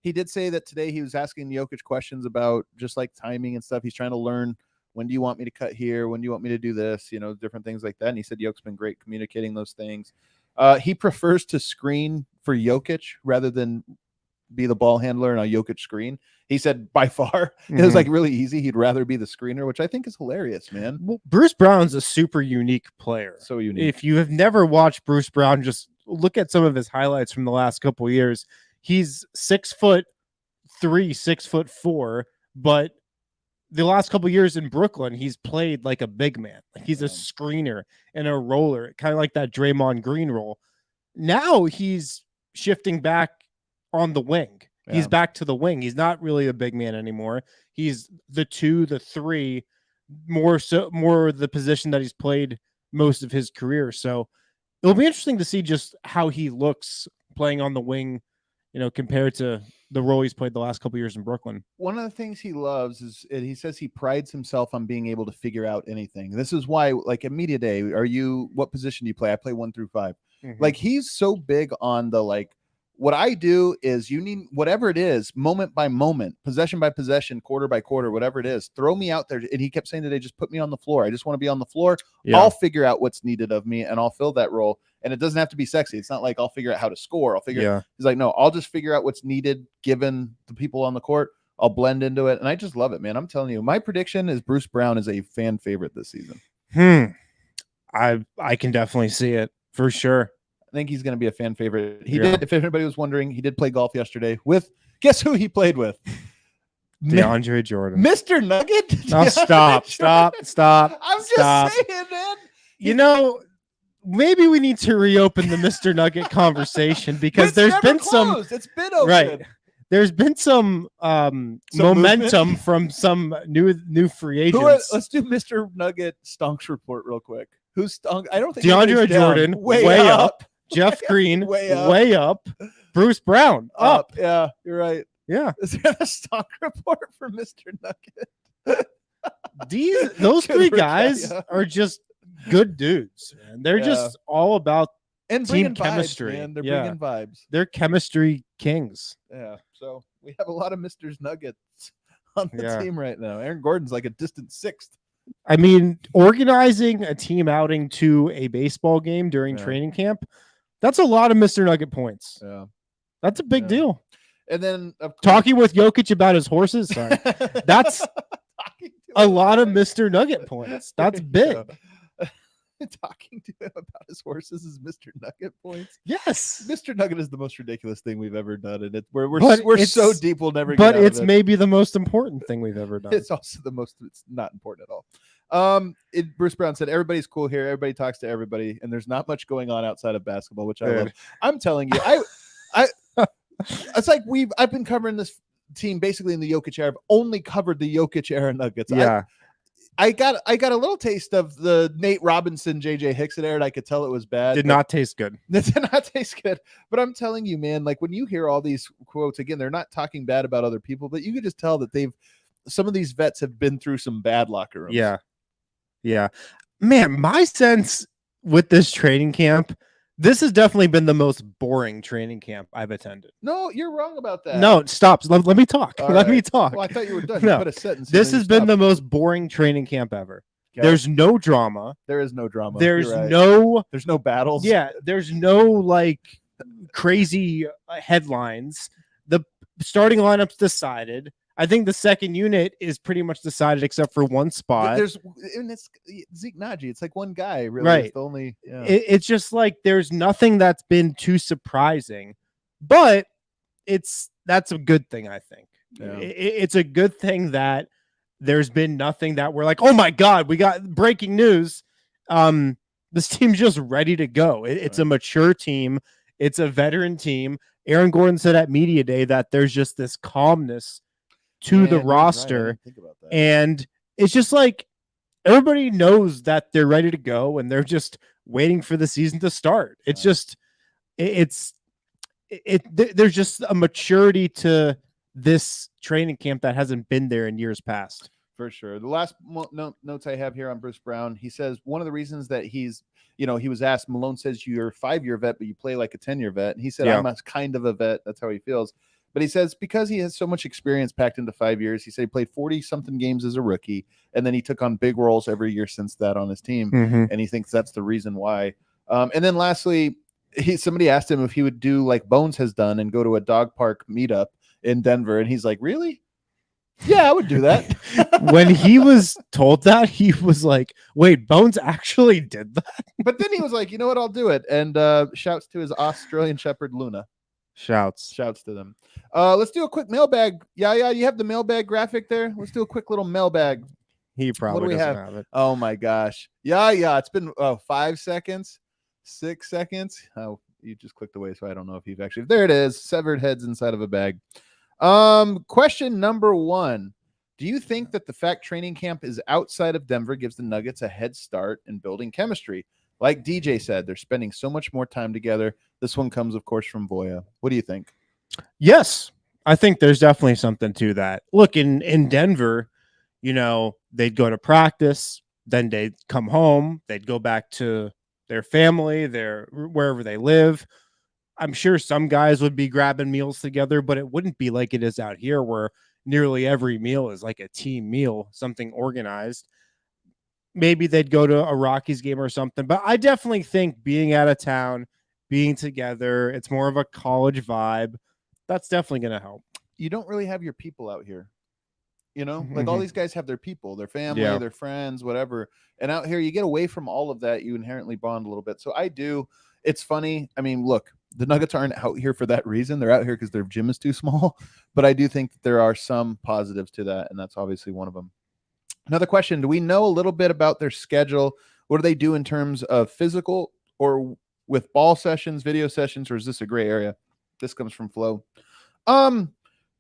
He did say that today he was asking Jokic questions about just like timing and stuff. He's trying to learn, when do you want me to cut here? When do you want me to do this? You know, different things like that. And he said Jokic's been great communicating those things. He prefers to screen for Jokic rather than be the ball handler in a Jokic screen. He said by far it was like really easy. He'd rather be the screener, which I think is hilarious, man. Well, Bruce Brown's a super unique player. So unique. If you have never watched Bruce Brown, just look at some of his highlights from the last couple of years. He's 6'3", 6'4", but the last couple of years in Brooklyn, he's played like a big man. Like he's a screener and a roller, kind of like that Draymond Green role. Now he's shifting back on the wing. He's back to the wing. He's not really a big man anymore. He's the 2, the 3, more the position that he's played most of his career. So it'll be interesting to see just how he looks playing on the wing, you know, compared to the role he's played the last couple of years in Brooklyn. One of the things he loves is he says he prides himself on being able to figure out anything. This is why, like at media day, what position do you play? I play 1 through 5. Like he's so big on the like, what I do is you need whatever it is, moment by moment, possession by possession, quarter by quarter, whatever it is, throw me out there. And he kept saying today, just put me on the floor. I just want to be on the floor. Yeah. I'll figure out what's needed of me and I'll fill that role. And it doesn't have to be sexy. It's not like I'll figure out how to score. I'll figure He's like, no, I'll just figure out what's needed given the people on the court. I'll blend into it. And I just love it, man. I'm telling you, my prediction is Bruce Brown is a fan favorite this season. I can definitely see it for sure. I think he's going to be a fan favorite. He did, if anybody was wondering, he did play golf yesterday with, guess who he played with? DeAndre Jordan. Mr. Nugget? No, stop. I'm just saying, man. You know, maybe we need to reopen the Mr. Nugget conversation because there's been closed. It's been open. Right. There's been some momentum movement from some new free agents. Let's do Mr. Nugget stonks report real quick. Who's stunk? I don't think DeAndre Jordan way up. Jeff Green way up. Bruce Brown up. Yeah, you're right. Yeah. Is there a stock report for Mr. Nugget? Those three guys are just good dudes, man. They're just all about team chemistry. Vibes, man. They're bringing vibes. They're chemistry kings. Yeah. So we have a lot of Mr. Nuggets on the team right now. Aaron Gordon's like a distant 6th. I mean, organizing a team outing to a baseball game during training camp, that's a lot of Mr. Nugget points. Yeah. That's a big deal. And then talking with Jokic about his horses, that's a lot of Mr. Nugget points. That's big. Talking to him about his horses is Mr. Nugget points. Yes. Mr. Nugget is the most ridiculous thing we've ever done. And we're so deep we'll never get out it's of it. Maybe the most important thing we've ever done. It's also it's not important at all. Bruce Brown said everybody's cool here, everybody talks to everybody, and there's not much going on outside of basketball, which I love. I'm telling you, I it's like I've been covering this team basically in the Jokic era. I've only covered the Jokic era Nuggets. Yeah. I got a little taste of the Nate Robinson, JJ Hickson era, and I could tell it was bad. Did not taste good. It did not taste good. But I'm telling you, man, like when you hear all these quotes, again, they're not talking bad about other people, but you could just tell that some of these vets have been through some bad locker rooms. Yeah. Yeah. Man, my sense with this training camp, this has definitely been the most boring training camp I've attended. No, you're wrong about that. No, stop. Let me talk. Let me talk. Well, I thought you were done. No. You put a sentence. This has been the most boring training camp ever. Okay. There's no drama. There is no drama. There's no battles. Yeah, there's no like crazy headlines. The starting lineup's decided. I think the second unit is pretty much decided except for one spot. It's Zeke Naji. It's like one guy, really. Right. It's the only. Yeah. It's just like there's nothing that's been too surprising, but that's a good thing. I think it's a good thing that there's been nothing that we're like, oh my God, we got breaking news. This team's just ready to go. It's a mature team. It's a veteran team. Aaron Gordon said at media day that there's just this calmness to the roster, and it's just like everybody knows that they're ready to go and they're just waiting for the season to start. It's just there's just a maturity to this training camp that hasn't been there in years past. For sure. The last notes I have here on Bruce Brown, he says one of the reasons that he's, he was asked, Malone says you're a 5-year vet, but you play like a 10-year vet. And he said, I'm a kind of a vet. That's how he feels. But he says because he has so much experience packed into 5 years, he said he played 40-something games as a rookie, and then he took on big roles every year since that on his team. And he thinks that's the reason why. And then lastly, somebody asked him if he would do like Bones has done and go to a dog park meetup in Denver. And he's like, really? Yeah, I would do that. When he was told that, he was like, wait, Bones actually did that? But then he was like, you know what, I'll do it. And shouts to his Australian Shepherd, Luna. Shouts to them. Let's do a quick mailbag. Yeah, you have the mailbag graphic there. Let's do a quick little mailbag. He probably doesn't have it. Oh, my gosh. Yeah. It's been 5 seconds, 6 seconds. Oh, you just clicked away, so I don't know if you've actually. There it is. Severed heads inside of a bag. Question number 1. Do you think that the fact training camp is outside of Denver gives the Nuggets a head start in building chemistry? Like DJ said, they're spending so much more time together. This one comes, of course, from Voya. What do you think? Yes, I think there's definitely something to that. Look, in Denver, they'd go to practice, then they'd come home, they'd go back to their family, wherever they live. I'm sure some guys would be grabbing meals together, but it wouldn't be like it is out here where nearly every meal is like a team meal, something organized. Maybe they'd go to a Rockies game or something, but I definitely think being out of town, being together, it's more of a college vibe. That's definitely going to help. You don't really have your people out here. Like all these guys have their people, their family, their friends, whatever. And out here, you get away from all of that. You inherently bond a little bit. So I do. It's funny. I mean, look, the Nuggets aren't out here for that reason. They're out here because their gym is too small. But I do think that there are some positives to that, and that's obviously one of them. Another question. Do we know a little bit about their schedule? What do they do in terms of physical or with ball sessions, video sessions, or is this a gray area? This comes from Flo.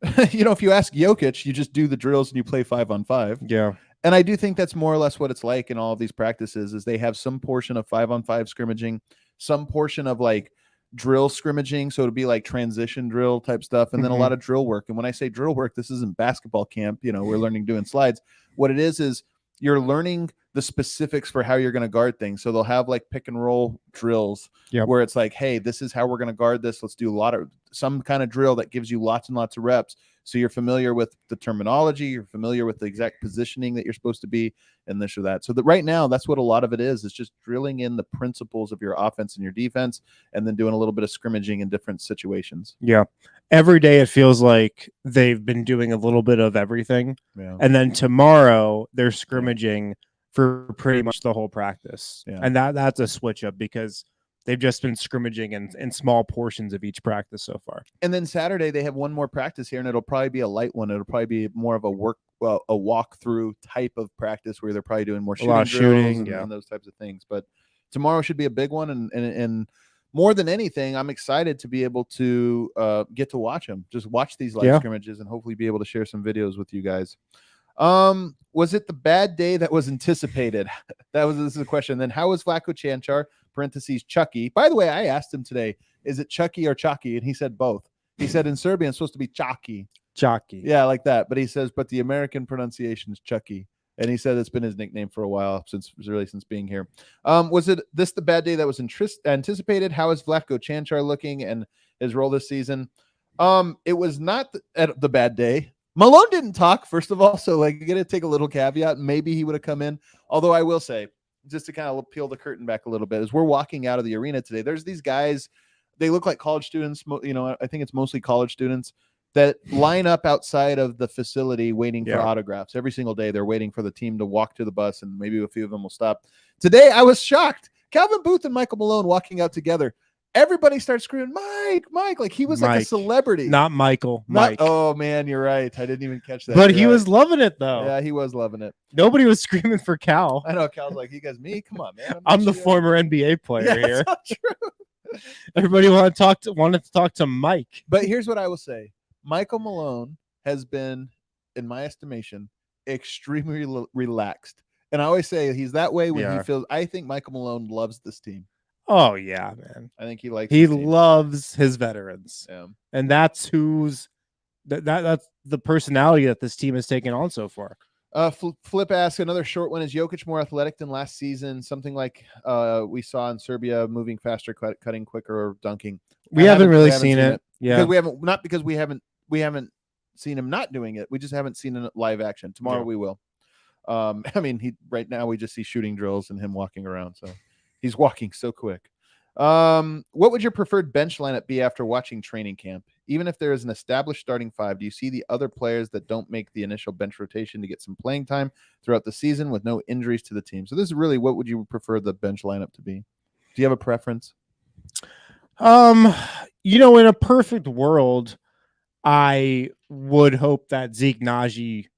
If you ask Jokic, you just do the drills and you play 5-on-5. Yeah. And I do think that's more or less what it's like in all of these practices is they have some portion of 5-on-5 scrimmaging, some portion of like drill scrimmaging. So it'd be like transition drill type stuff. And then a lot of drill work. And when I say drill work, this isn't basketball camp. We're learning doing slides. What it is you're learning the specifics for how you're going to guard things. So they'll have like pick and roll drills where it's like, hey, this is how we're going to guard this. Let's do some kind of drill that gives you lots and lots of reps. So you're familiar with the terminology, you're familiar with the exact positioning that you're supposed to be and this or that. So that right now, that's what a lot of it is. It's just drilling in the principles of your offense and your defense, and then doing a little bit of scrimmaging in different situations. Yeah. Every day it feels like they've been doing a little bit of everything. Yeah. And then tomorrow they're scrimmaging for pretty much the whole practice. Yeah. And that's a switch up because they've just been scrimmaging in small portions of each practice so far. And then Saturday they have one more practice here, and it'll probably be a light one. It'll probably be more of a walk-through type of practice where they're probably doing more shooting and those types of things. But tomorrow should be a big one, and more than anything, I'm excited to be able to get to watch them. Just watch these live scrimmages and hopefully be able to share some videos with you guys. Was it the bad day that was anticipated? This is a question. Then how was Vlatko Čančar, parentheses Chucky? By the way, I asked him today, is it Chucky or Chucky? And he said both. He said in Serbian it's supposed to be Chucky. Chucky. Yeah, like that. But he says, but the American pronunciation is Chucky. And he said it's been his nickname for a while since being here. Was it this the bad day that was anticipated? How is Vlatko Čančar looking and his role this season? It was not the bad day. Malone didn't talk, first of all, so like you got to take a little caveat. Maybe he would have come in. Although I will say, just to kind of peel the curtain back a little bit, as we're walking out of the arena today, there's these guys. They look like college students. I think it's mostly college students that line up outside of the facility waiting for autographs. Every single day they're waiting for the team to walk to the bus, and maybe a few of them will stop. Today I was shocked. Calvin Booth and Michael Malone walking out together. Everybody starts screaming, Mike, like he was like a celebrity. Not Michael, Mike. Oh, man, you're right. I didn't even catch that. But he was loving it, though. Yeah, he was loving it. Nobody was screaming for Cal. I know. Cal's like, you guys, me? Come on, man. I'm the former NBA player here. That's not true. Everybody wanted to talk to Mike. But here's what I will say. Michael Malone has been, in my estimation, extremely relaxed. And I always say he's that way when he feels. I think Michael Malone loves this team. Oh yeah, man. I think he likes. He loves his veterans, and that's that's the personality that this team has taken on so far. Flip asks, another short one. Is Jokic more athletic than last season? Something like we saw in Serbia, moving faster, cutting quicker, or dunking. We haven't really seen it. Yeah, because we haven't seen him not doing it. We just haven't seen it in live action. Tomorrow we will. I mean, right now we just see shooting drills and him walking around. So he's walking so quick. What would your preferred bench lineup be after watching training camp? Even if there is an established starting five, do you see the other players that don't make the initial bench rotation to get some playing time throughout the season with no injuries to the team? So this is really, what would you prefer the bench lineup to be? Do you have a preference? In a perfect world, I would hope that Zeke Naji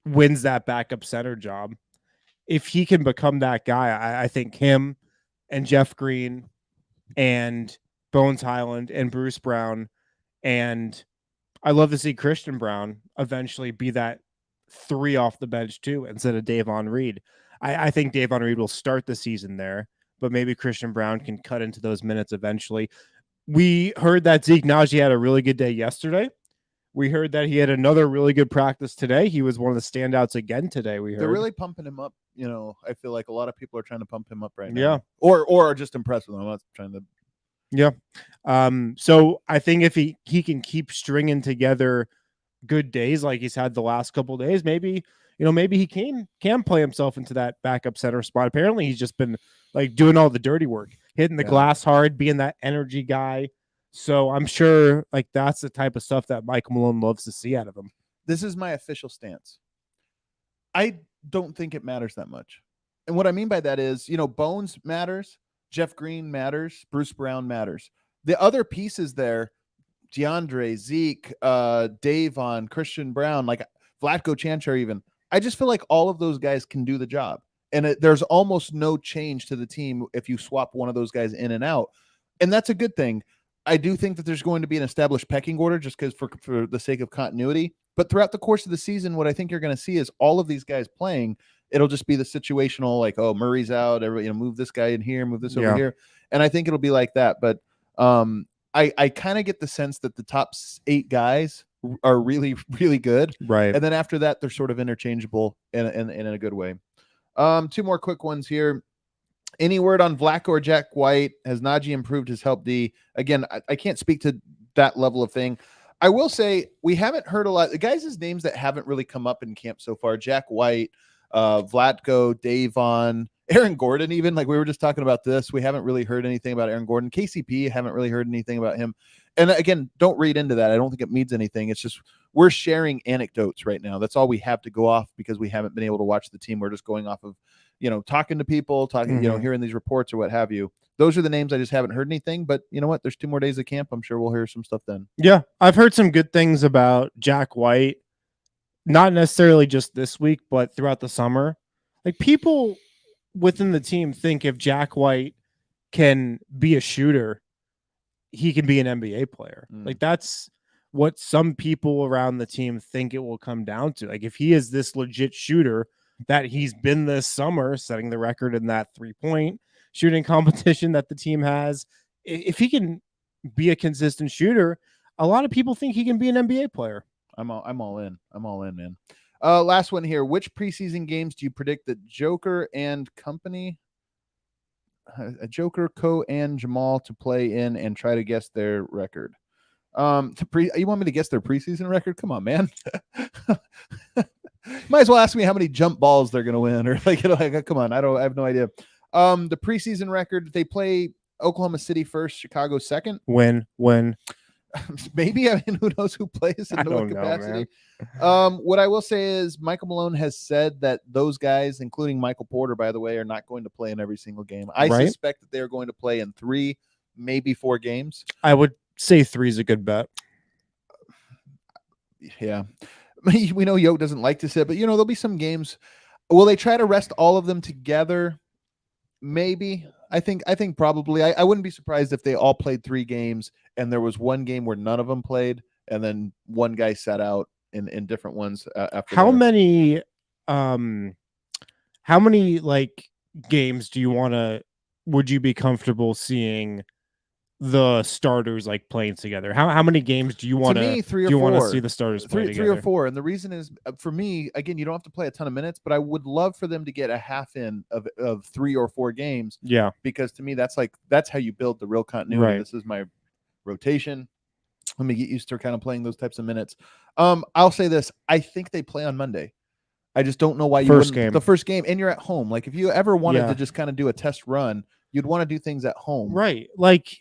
wins that backup center job. If he can become that guy, I think him and Jeff Green and Bones Highland and Bruce Brown, and I love to see Christian Brown eventually be that 3 off the bench too, instead of Davon Reed. I think Davon Reed will start the season there, but maybe Christian Brown can cut into those minutes eventually. We heard that Zeke Naji had a really good day yesterday. We heard that he had another really good practice today. He was one of the standouts again today. They're really pumping him up. I feel like a lot of people are trying to pump him up right now. Yeah. Or are just impressed with him. I'm not trying to. Yeah. So I think if he can keep stringing together good days like he's had the last couple of days, maybe he can play himself into that backup center spot. Apparently he's just been like doing all the dirty work, hitting the glass hard, being that energy guy. So I'm sure like that's the type of stuff that Michael Malone loves to see out of him. This is my official stance. I don't think it matters that much. And what I mean by that is, Bones matters, Jeff Green matters, Bruce Brown matters. The other pieces there, DeAndre, Zeke, Davon, Christian Brown, like Vlatko Chanchar even, I just feel like all of those guys can do the job. And there's almost no change to the team if you swap one of those guys in and out. And that's a good thing. I do think that there's going to be an established pecking order just because for the sake of continuity. But throughout the course of the season, what I think you're going to see is all of these guys playing. It'll just be the situational, like, oh, Murray's out, move this guy in here, move this over here. And I think it'll be like that. But I kind of get the sense that the top 8 guys are really, really good. Right. And then after that, they're sort of interchangeable in a good way. 2 more quick ones here. Any word on Vlatko or Jack White? Has Najee improved his help D? Again, I can't speak to that level of thing. I will say we haven't heard a lot. The guys' names that haven't really come up in camp so far: Jack White, Vlatko, Davon, Aaron Gordon. Even like we were just talking about this, we haven't really heard anything about Aaron Gordon. KCP, haven't really heard anything about him. And again, don't read into that. I don't think it means anything. It's just we're sharing anecdotes right now. That's all we have to go off because we haven't been able to watch the team. We're just going off of talking to people, hearing these reports or what have you. Those are the names. I just haven't heard anything, but you know what? There's 2 more days of camp. I'm sure we'll hear some stuff then. Yeah. I've heard some good things about Jack White, not necessarily just this week, but throughout the summer. Like people within the team think if Jack White can be a shooter, he can be an NBA player. Like that's what some people around the team think it will come down to. Like if he is this legit shooter that he's been this summer, setting the record in that 3-point shooting competition that the team has, if he can be a consistent shooter, a lot of people think he can be an NBA player. I'm all in. I'm all in, man. Last one here. Which preseason games do you predict that Joker and company, Joker, Co, and Jamal to play in and try to guess their record? You want me to guess their preseason record? Come on, man. Might as well ask me how many jump balls they're going to win, or like, come on. I have no idea. The preseason record, they play Oklahoma City first, Chicago second. When maybe, I mean, who knows who plays in what capacity. What I will say is Michael Malone has said that those guys, including Michael Porter, by the way, are not going to play in every single game. I suspect that they're going to play in 3, maybe 4 games. I would say 3 is a good bet. Yeah. We know Yoke doesn't like to sit, but there'll be some games. Will they try to rest all of them together? Maybe. I think probably. I wouldn't be surprised if they all played 3 games and there was one game where none of them played and then one guy sat out in different ones after. How many like games would you be comfortable seeing the starters like playing together? How many games do you want to see the starters play together? 3 or 4. And the reason is, for me, again, you don't have to play a ton of minutes, but I would love for them to get a half in of 3 or 4 games. Yeah, because to me, that's how you build the real continuity. Right. This is my rotation. Let me get used to kind of playing those types of minutes. I'll say this: I think they play on Monday. I just don't know why you wouldn't. The first game, and you're at home. Like if you ever wanted to just kind of do a test run, you'd want to do things at home, right? Like,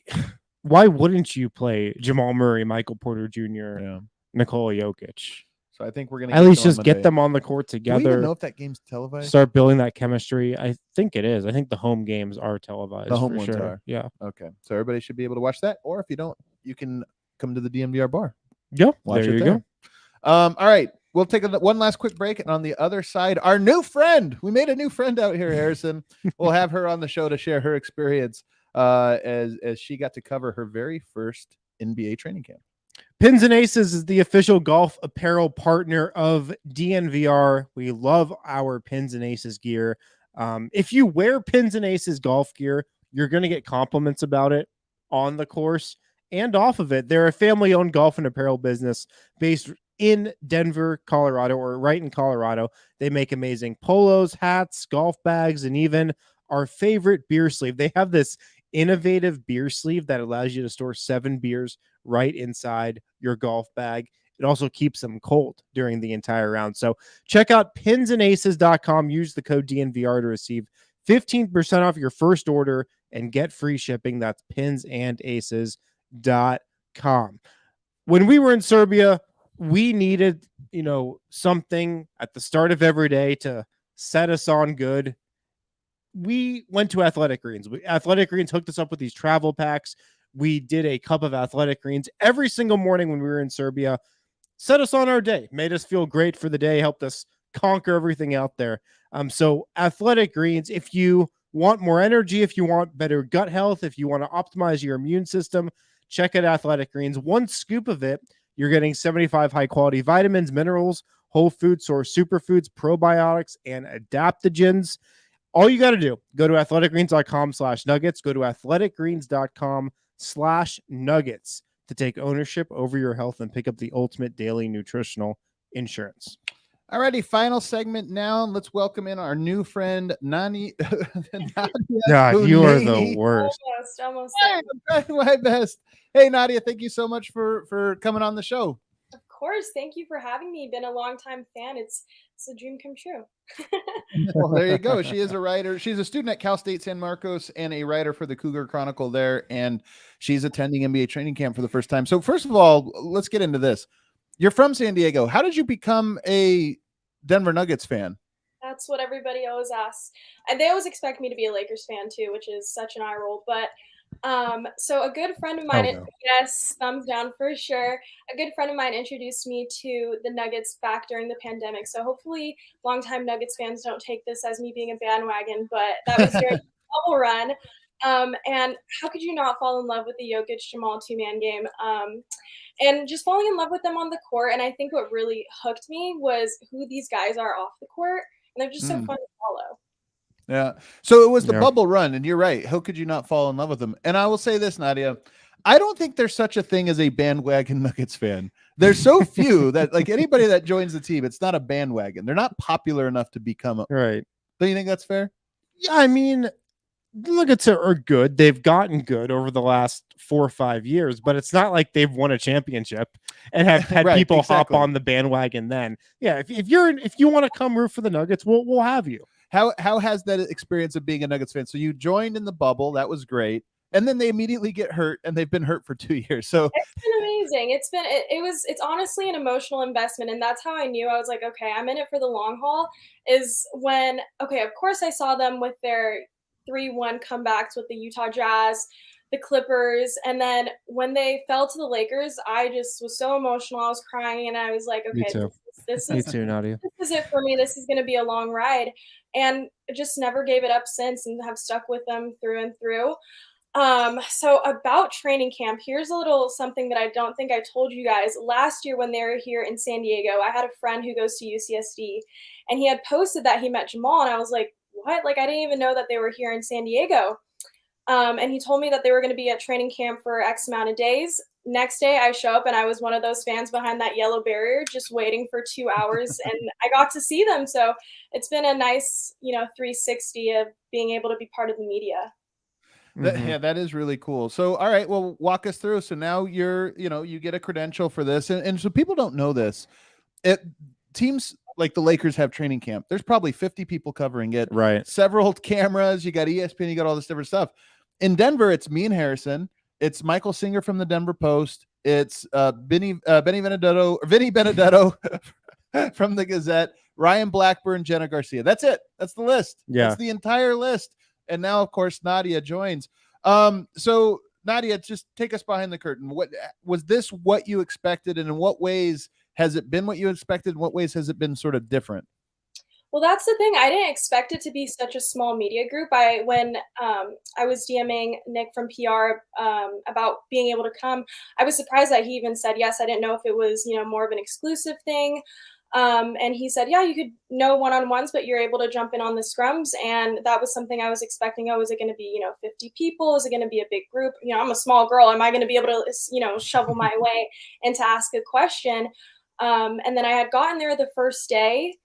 why wouldn't you play Jamal Murray, Michael Porter Jr., Nikola Jokic? So I think we're gonna at least just get them on the court together. Do we even know if that game's televised? Start building that chemistry. I think it is. I think the home games are televised. The home ones sure. are. Yeah. Okay. So everybody should be able to watch that, or if you don't, you can come to the DNVR bar. Yeah. Watch there you go. All right. We'll take one last quick break, and on the other side, our new friend. We made a new friend out here, Harrison. We'll have her on the show to share her experience as she got to cover her very first NBA training camp. Pins and Aces is the official golf apparel partner of DNVR. We love our Pins and Aces gear. If you wear Pins and Aces golf gear, you're going to get compliments about it on the course and off of it. They're a family-owned golf and apparel business based in Denver, Colorado, or right in Colorado. They make amazing polos, hats, golf bags, and even our favorite beer sleeve. They have this innovative beer sleeve that allows you to store 7 beers right inside your golf bag. It also keeps them cold during the entire round. So check out pinsandaces.com. Use the code DNVR to receive 15% off your first order and get free shipping. That's pinsandaces.com. When we were in Serbia, we needed, something at the start of every day to set us on good. We went to Athletic Greens. Athletic Greens hooked us up with these travel packs. We did a cup of Athletic Greens every single morning when we were in Serbia. Set us on our day, made us feel great for the day, helped us conquer everything out there. So Athletic Greens, if you want more energy, if you want better gut health, if you want to optimize your immune system, check out Athletic Greens. 1 scoop of it, you're getting 75 high-quality vitamins, minerals, whole food source superfoods, probiotics, and adaptogens. All you got to do, go to athleticgreens.com/nuggets, go to athleticgreens.com/nuggets to take ownership over your health and pick up the ultimate daily nutritional insurance. Alrighty, final segment now. Let's welcome in our new friend, Nadia. God, you are the worst. Almost. I'm trying my best. Hey, Nadia, thank you so much for coming on the show. Of course. Thank you for having me. Been a long-time fan. It's a dream come true. Well, there you go. She is a writer. She's a student at Cal State San Marcos and a writer for the Cougar Chronicle there. And she's attending NBA training camp for the first time. So first of all, let's get into this. You're from San Diego. How did you become a Denver Nuggets fan? That's what everybody always asks. And they always expect me to be a Lakers fan too, which is such an eye roll. But so a good friend of mine, yes, thumbs down for sure. A good friend of mine introduced me to the Nuggets back during the pandemic. So hopefully longtime Nuggets fans don't take this as me being a bandwagon, but that was during the bubble run. And how could you not fall in love with the Jokic Jamal 2-man game? And just falling in love with them on the court. And I think what really hooked me was who these guys are off the court. And they're just so fun to follow. Yeah. So it was the bubble run, and you're right. How could you not fall in love with them? And I will say this, Nadia, I don't think there's such a thing as a bandwagon Nuggets fan. There's so few that, like, anybody that joins the team, it's not a bandwagon. They're not popular enough to become right. Don't you think that's fair? Yeah, I mean, Nuggets are good. They've gotten good over the last 4 or 5 years, but it's not like they've won a championship and have had people hop on the bandwagon then. Yeah, if you want to come root for the Nuggets, we'll have you. How has that experience of being a Nuggets fan? So you joined in the bubble, that was great, and then they immediately get hurt, and they've been hurt for 2 years. So it's been amazing. It's honestly an emotional investment, and that's how I knew I was like, okay, I'm in it for the long haul. Is when of course I saw them with their 3-1 comebacks with the Utah Jazz, the Clippers, and then when they fell to the Lakers, I just was so emotional. I was crying, and I was like, okay, this is Nadia. This is it for me. This is going to be a long ride, and just never gave it up since, and have stuck with them through and through. So about training camp, here's a little something that I don't think I told you guys. Last year when they were here in San Diego, I had a friend who goes to UCSD, and he had posted that he met Jamal, and I was like, what? Like, I didn't even know that they were here in San Diego. And he told me that they were going to be at training camp for X amount of days. Next day I show up and I was one of those fans behind that yellow barrier just waiting for 2 hours, and I got to see them. So it's been a nice, 360 of being able to be part of the media. Yeah, that is really cool. So, all right, well, walk us through. So now you get a credential for this. And so people don't know this. Teams like the Lakers have training camp. There's probably 50 people covering it. Right. Several cameras. You got ESPN, you got all this different stuff. In Denver, it's me and Harrison. It's Michael Singer from the Denver Post. It's Vinny Benedetto from the Gazette, Ryan Blackburn, Jenna Garcia. That's it. That's the list. Yeah. That's the entire list. And now, of course, Nadia joins. So Nadia, just take us behind the curtain. What was this? What you expected, and in what ways has it been what you expected? In what ways has it been sort of different? Well, that's the thing. I didn't expect it to be such a small media group. When I was DMing Nick from PR about being able to come, I was surprised that he even said yes. I didn't know if it was, more of an exclusive thing. And he said, yeah, you could know one-on-ones, but you're able to jump in on the scrums. And that was something I was expecting. Oh, is it going to be, 50 people? Is it going to be a big group? I'm a small girl. Am I going to be able to, shovel my way and to ask a question? And then I had gotten there the first day,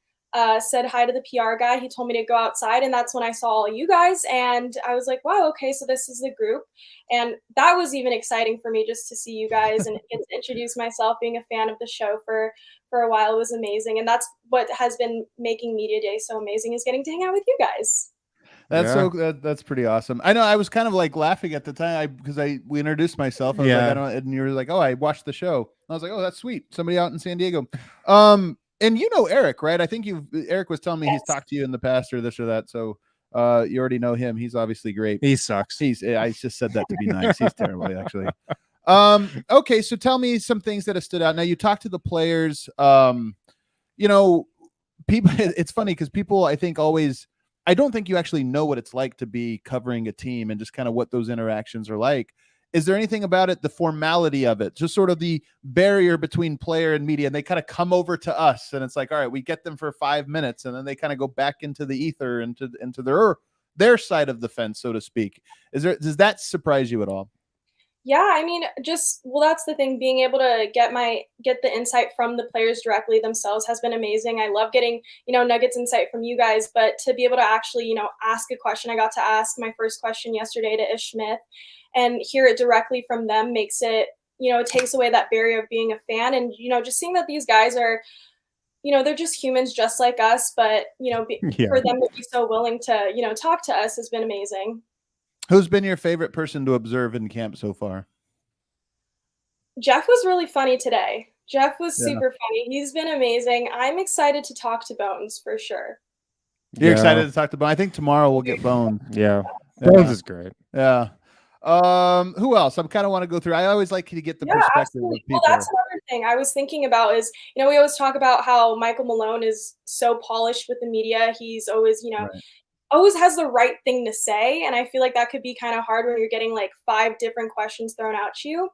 said hi to the PR guy. He told me to go outside, and that's when I saw all you guys. And I was like, wow, okay, so this is the group. And that was even exciting for me, just to see you guys and get to introduce myself. Being a fan of the show for a while was amazing. And that's what has been making Media Day so amazing, is getting to hang out with you guys. That's pretty awesome. I know I was kind of like laughing at the time because we introduced myself. I was like, and you were like, oh, I watched the show. I was like, oh, that's sweet. Somebody out in San Diego. And Eric, right? I think Eric was telling me he's talked to you in the past or this or that. So you already know him. He's obviously great. He sucks. I just said that to be nice. He's terrible, actually. Okay, so tell me some things that have stood out. Now you talked to the players. People. It's funny because people, I think, I don't think you actually know what it's like to be covering a team and just kind of what those interactions are like. Is there anything about it, the formality of it, just sort of the barrier between player and media, and they kind of come over to us and it's like, all right, we get them for 5 minutes and then they kind of go back into the ether, into their side of the fence, so to speak. Does that surprise you at all? Yeah, I mean, that's the thing. Being able to get the insight from the players directly themselves has been amazing. I love getting, Nuggets insight from you guys, but to be able to actually, ask a question. I got to ask my first question yesterday to Ish Smith, and hear it directly from them makes it, it takes away that barrier of being a fan. And, just seeing that these guys are, they're just humans just like us, but, for them to be so willing to, talk to us has been amazing. Who's been your favorite person to observe in camp so far? Jeff was really funny today. Jeff was super funny. He's been amazing. I'm excited to talk to Bones for sure. You're excited to talk to Bones? I think tomorrow we'll get Bones. Yeah. Bones is great. Yeah. Who else? I kind of want to go through. I always like to get the perspective absolutely. of people. Well, that's another thing I was thinking about is, we always talk about how Michael Malone is so polished with the media. He's always, always has the right thing to say. And I feel like that could be kind of hard when you're getting like 5 different questions thrown at you.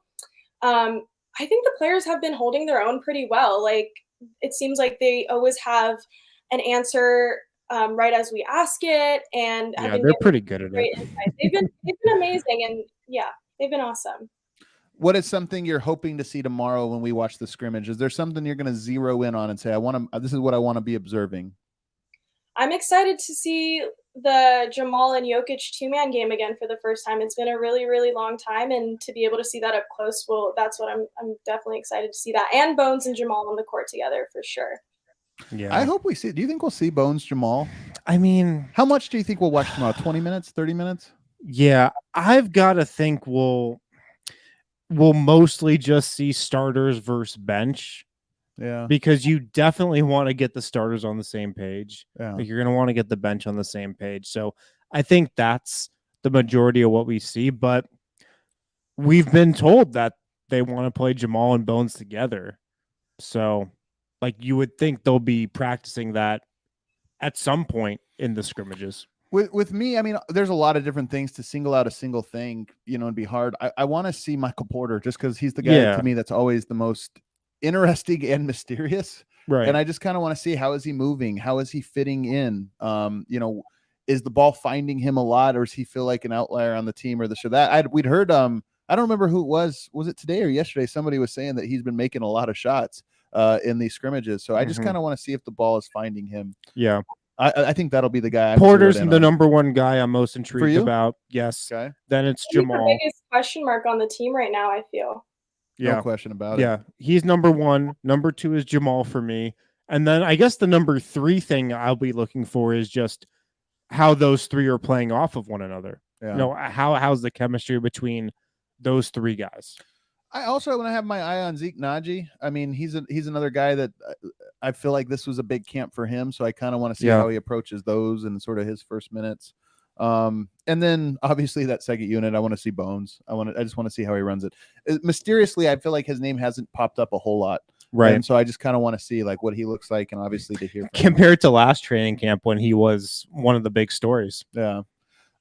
I think the players have been holding their own pretty well. Like, it seems like they always have an answer right as we ask it. And they're pretty good at it. They've been amazing. And they've been awesome. What is something you're hoping to see tomorrow when we watch the scrimmage? Is there something you're going to zero in on and say, this is what I want to be observing? I'm excited to see the Jamal and Jokic 2-man game again for the first time. It's been a really, really long time, and to be able to see that up close, that's what I'm definitely excited to see that. And Bones and Jamal on the court together for sure. Yeah, I hope we see. Do you think we'll see Bones Jamal? I mean, how much do you think we'll watch tomorrow? 20 minutes, 30 minutes? Yeah, I've got to think we'll mostly just see starters versus bench. Yeah, because you definitely want to get the starters on the same page. Yeah, like you're going to want to get the bench on the same page. So I think that's the majority of what we see. But we've been told that they want to play Jamal and Bones together. So, like, you would think they'll be practicing that at some point in the scrimmages. With me, I mean, there's a lot of different things to single out a single thing, it'd be hard. I want to see Michael Porter just because he's the guy to me that's always the most interesting and mysterious, right? And I just kind of want to see, how is he moving, how is he fitting in? is the ball finding him a lot, or does he feel like an outlier on the team or this or that? We'd heard I don't remember who it was it today or yesterday? Somebody was saying that he's been making a lot of shots in these scrimmages. So I just kind of want to see if the ball is finding him. Yeah. I think that'll be the guy. Porter's the number one guy I'm most intrigued about. Yes. Okay. Then it's Jamal. The biggest question mark on the team right now, I feel. Yeah. No question about it. Yeah. He's number one. Number two is Jamal for me. And then I guess the number three thing I'll be looking for is just how those three are playing off of one another. Yeah. You know, how's the chemistry between those three guys? I also want to have my eye on Zeke Naji. I mean, he's another guy that I feel like this was a big camp for him. So I kind of want to see how he approaches those and sort of his first minutes. And then obviously that second unit, I want to see Bones. I just want to see how he runs it. Mysteriously, I feel like his name hasn't popped up a whole lot. Right. And so I just kind of want to see like what he looks like, and obviously to hear compared to last training camp when he was one of the big stories. Yeah.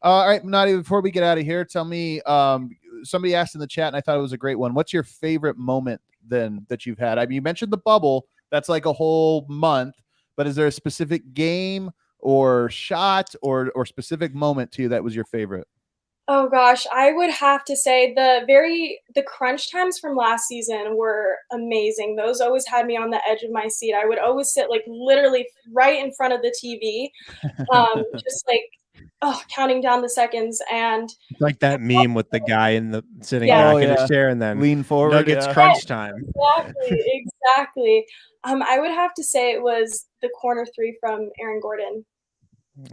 All right, Nadia, before we get out of here, tell me, somebody asked in the chat and I thought it was a great one. What's your favorite moment then that you've had? I mean, you mentioned the bubble. That's like a whole month, but is there a specific game or shot or specific moment to you that was your favorite? Oh gosh, I would have to say the crunch times from last season were amazing. Those always had me on the edge of my seat. I would always sit like literally right in front of the TV, just like counting down the seconds, and like that meme with the guy sitting back in his chair and then lean forward. Nuggets crunch time. Exactly. I would have to say it was the corner three from Aaron Gordon.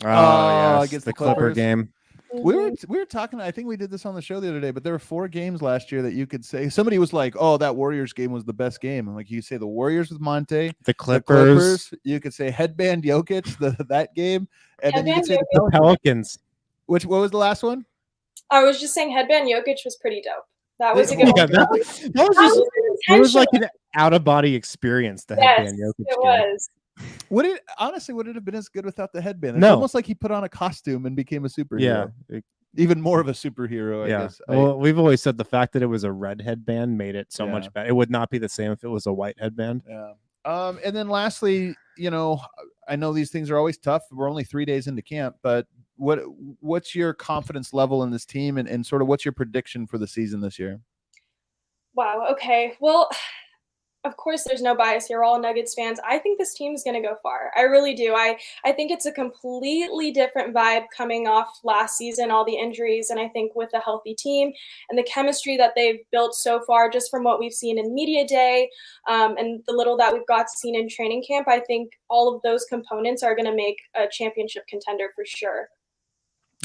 Oh, yes, the Clipper game. We were talking, I think we did this on the show the other day, but there were 4 games last year that you could say, somebody was like, oh, that Warriors game was the best game. And like you say the Warriors with Monte, the Clippers. You could say headband Jokic, that game. And then you could say the Pelicans. What was the last one? I was just saying headband Jokic was pretty dope. That was a good one. It was like an out-of-body experience, the headband Jokic it was. Would it have been as good without the headband? It's no. Almost like he put on a costume and became a superhero. Yeah. Even more of a superhero, I guess. Well, we've always said the fact that it was a red headband made it so much better. It would not be the same if it was a white headband. Yeah. And then lastly, I know these things are always tough. We're only 3 days into camp, but what's your confidence level in this team and sort of what's your prediction for the season this year? Wow. Okay. Well, of course, there's no bias here. We're all Nuggets fans. I think this team is going to go far. I really do. I think it's a completely different vibe coming off last season, all the injuries, and I think with a healthy team and the chemistry that they've built so far, just from what we've seen in media day and the little that we've got seen in training camp, I think all of those components are going to make a championship contender for sure.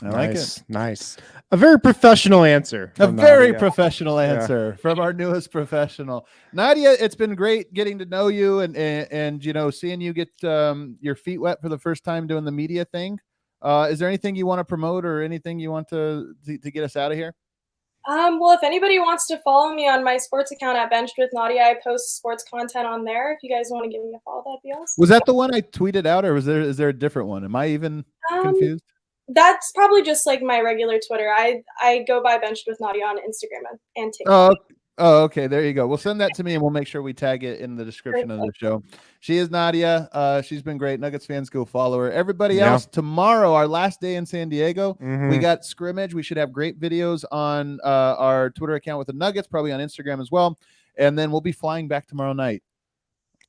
I like it. Nice. A very professional answer. Professional answer from our newest professional. Nadia, it's been great getting to know you and seeing you get your feet wet for the first time doing the media thing. Is there anything you want to promote or anything you want to get us out of here? Well, if anybody wants to follow me on my sports account at Benched with Nadia, I post sports content on there. If you guys want to give me a follow, that'd be awesome. Was that the one I tweeted out, or is there a different one? Am I even confused? That's probably just like my regular Twitter. I go by Benched with Nadia on Instagram and TikTok. Oh, okay. There you go. We'll send that to me and we'll make sure we tag it in the description of the show. She is Nadia. She's been great. Nuggets fans, go follow her. Everybody else, tomorrow, our last day in San Diego, we got scrimmage. We should have great videos on our Twitter account with the Nuggets, probably on Instagram as well. And then we'll be flying back tomorrow night.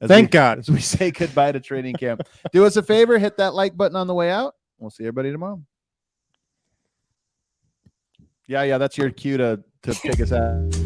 Thank God. As we say goodbye to training camp. Do us a favor, hit that like button on the way out. We'll see everybody tomorrow. Yeah, that's your cue to take us out.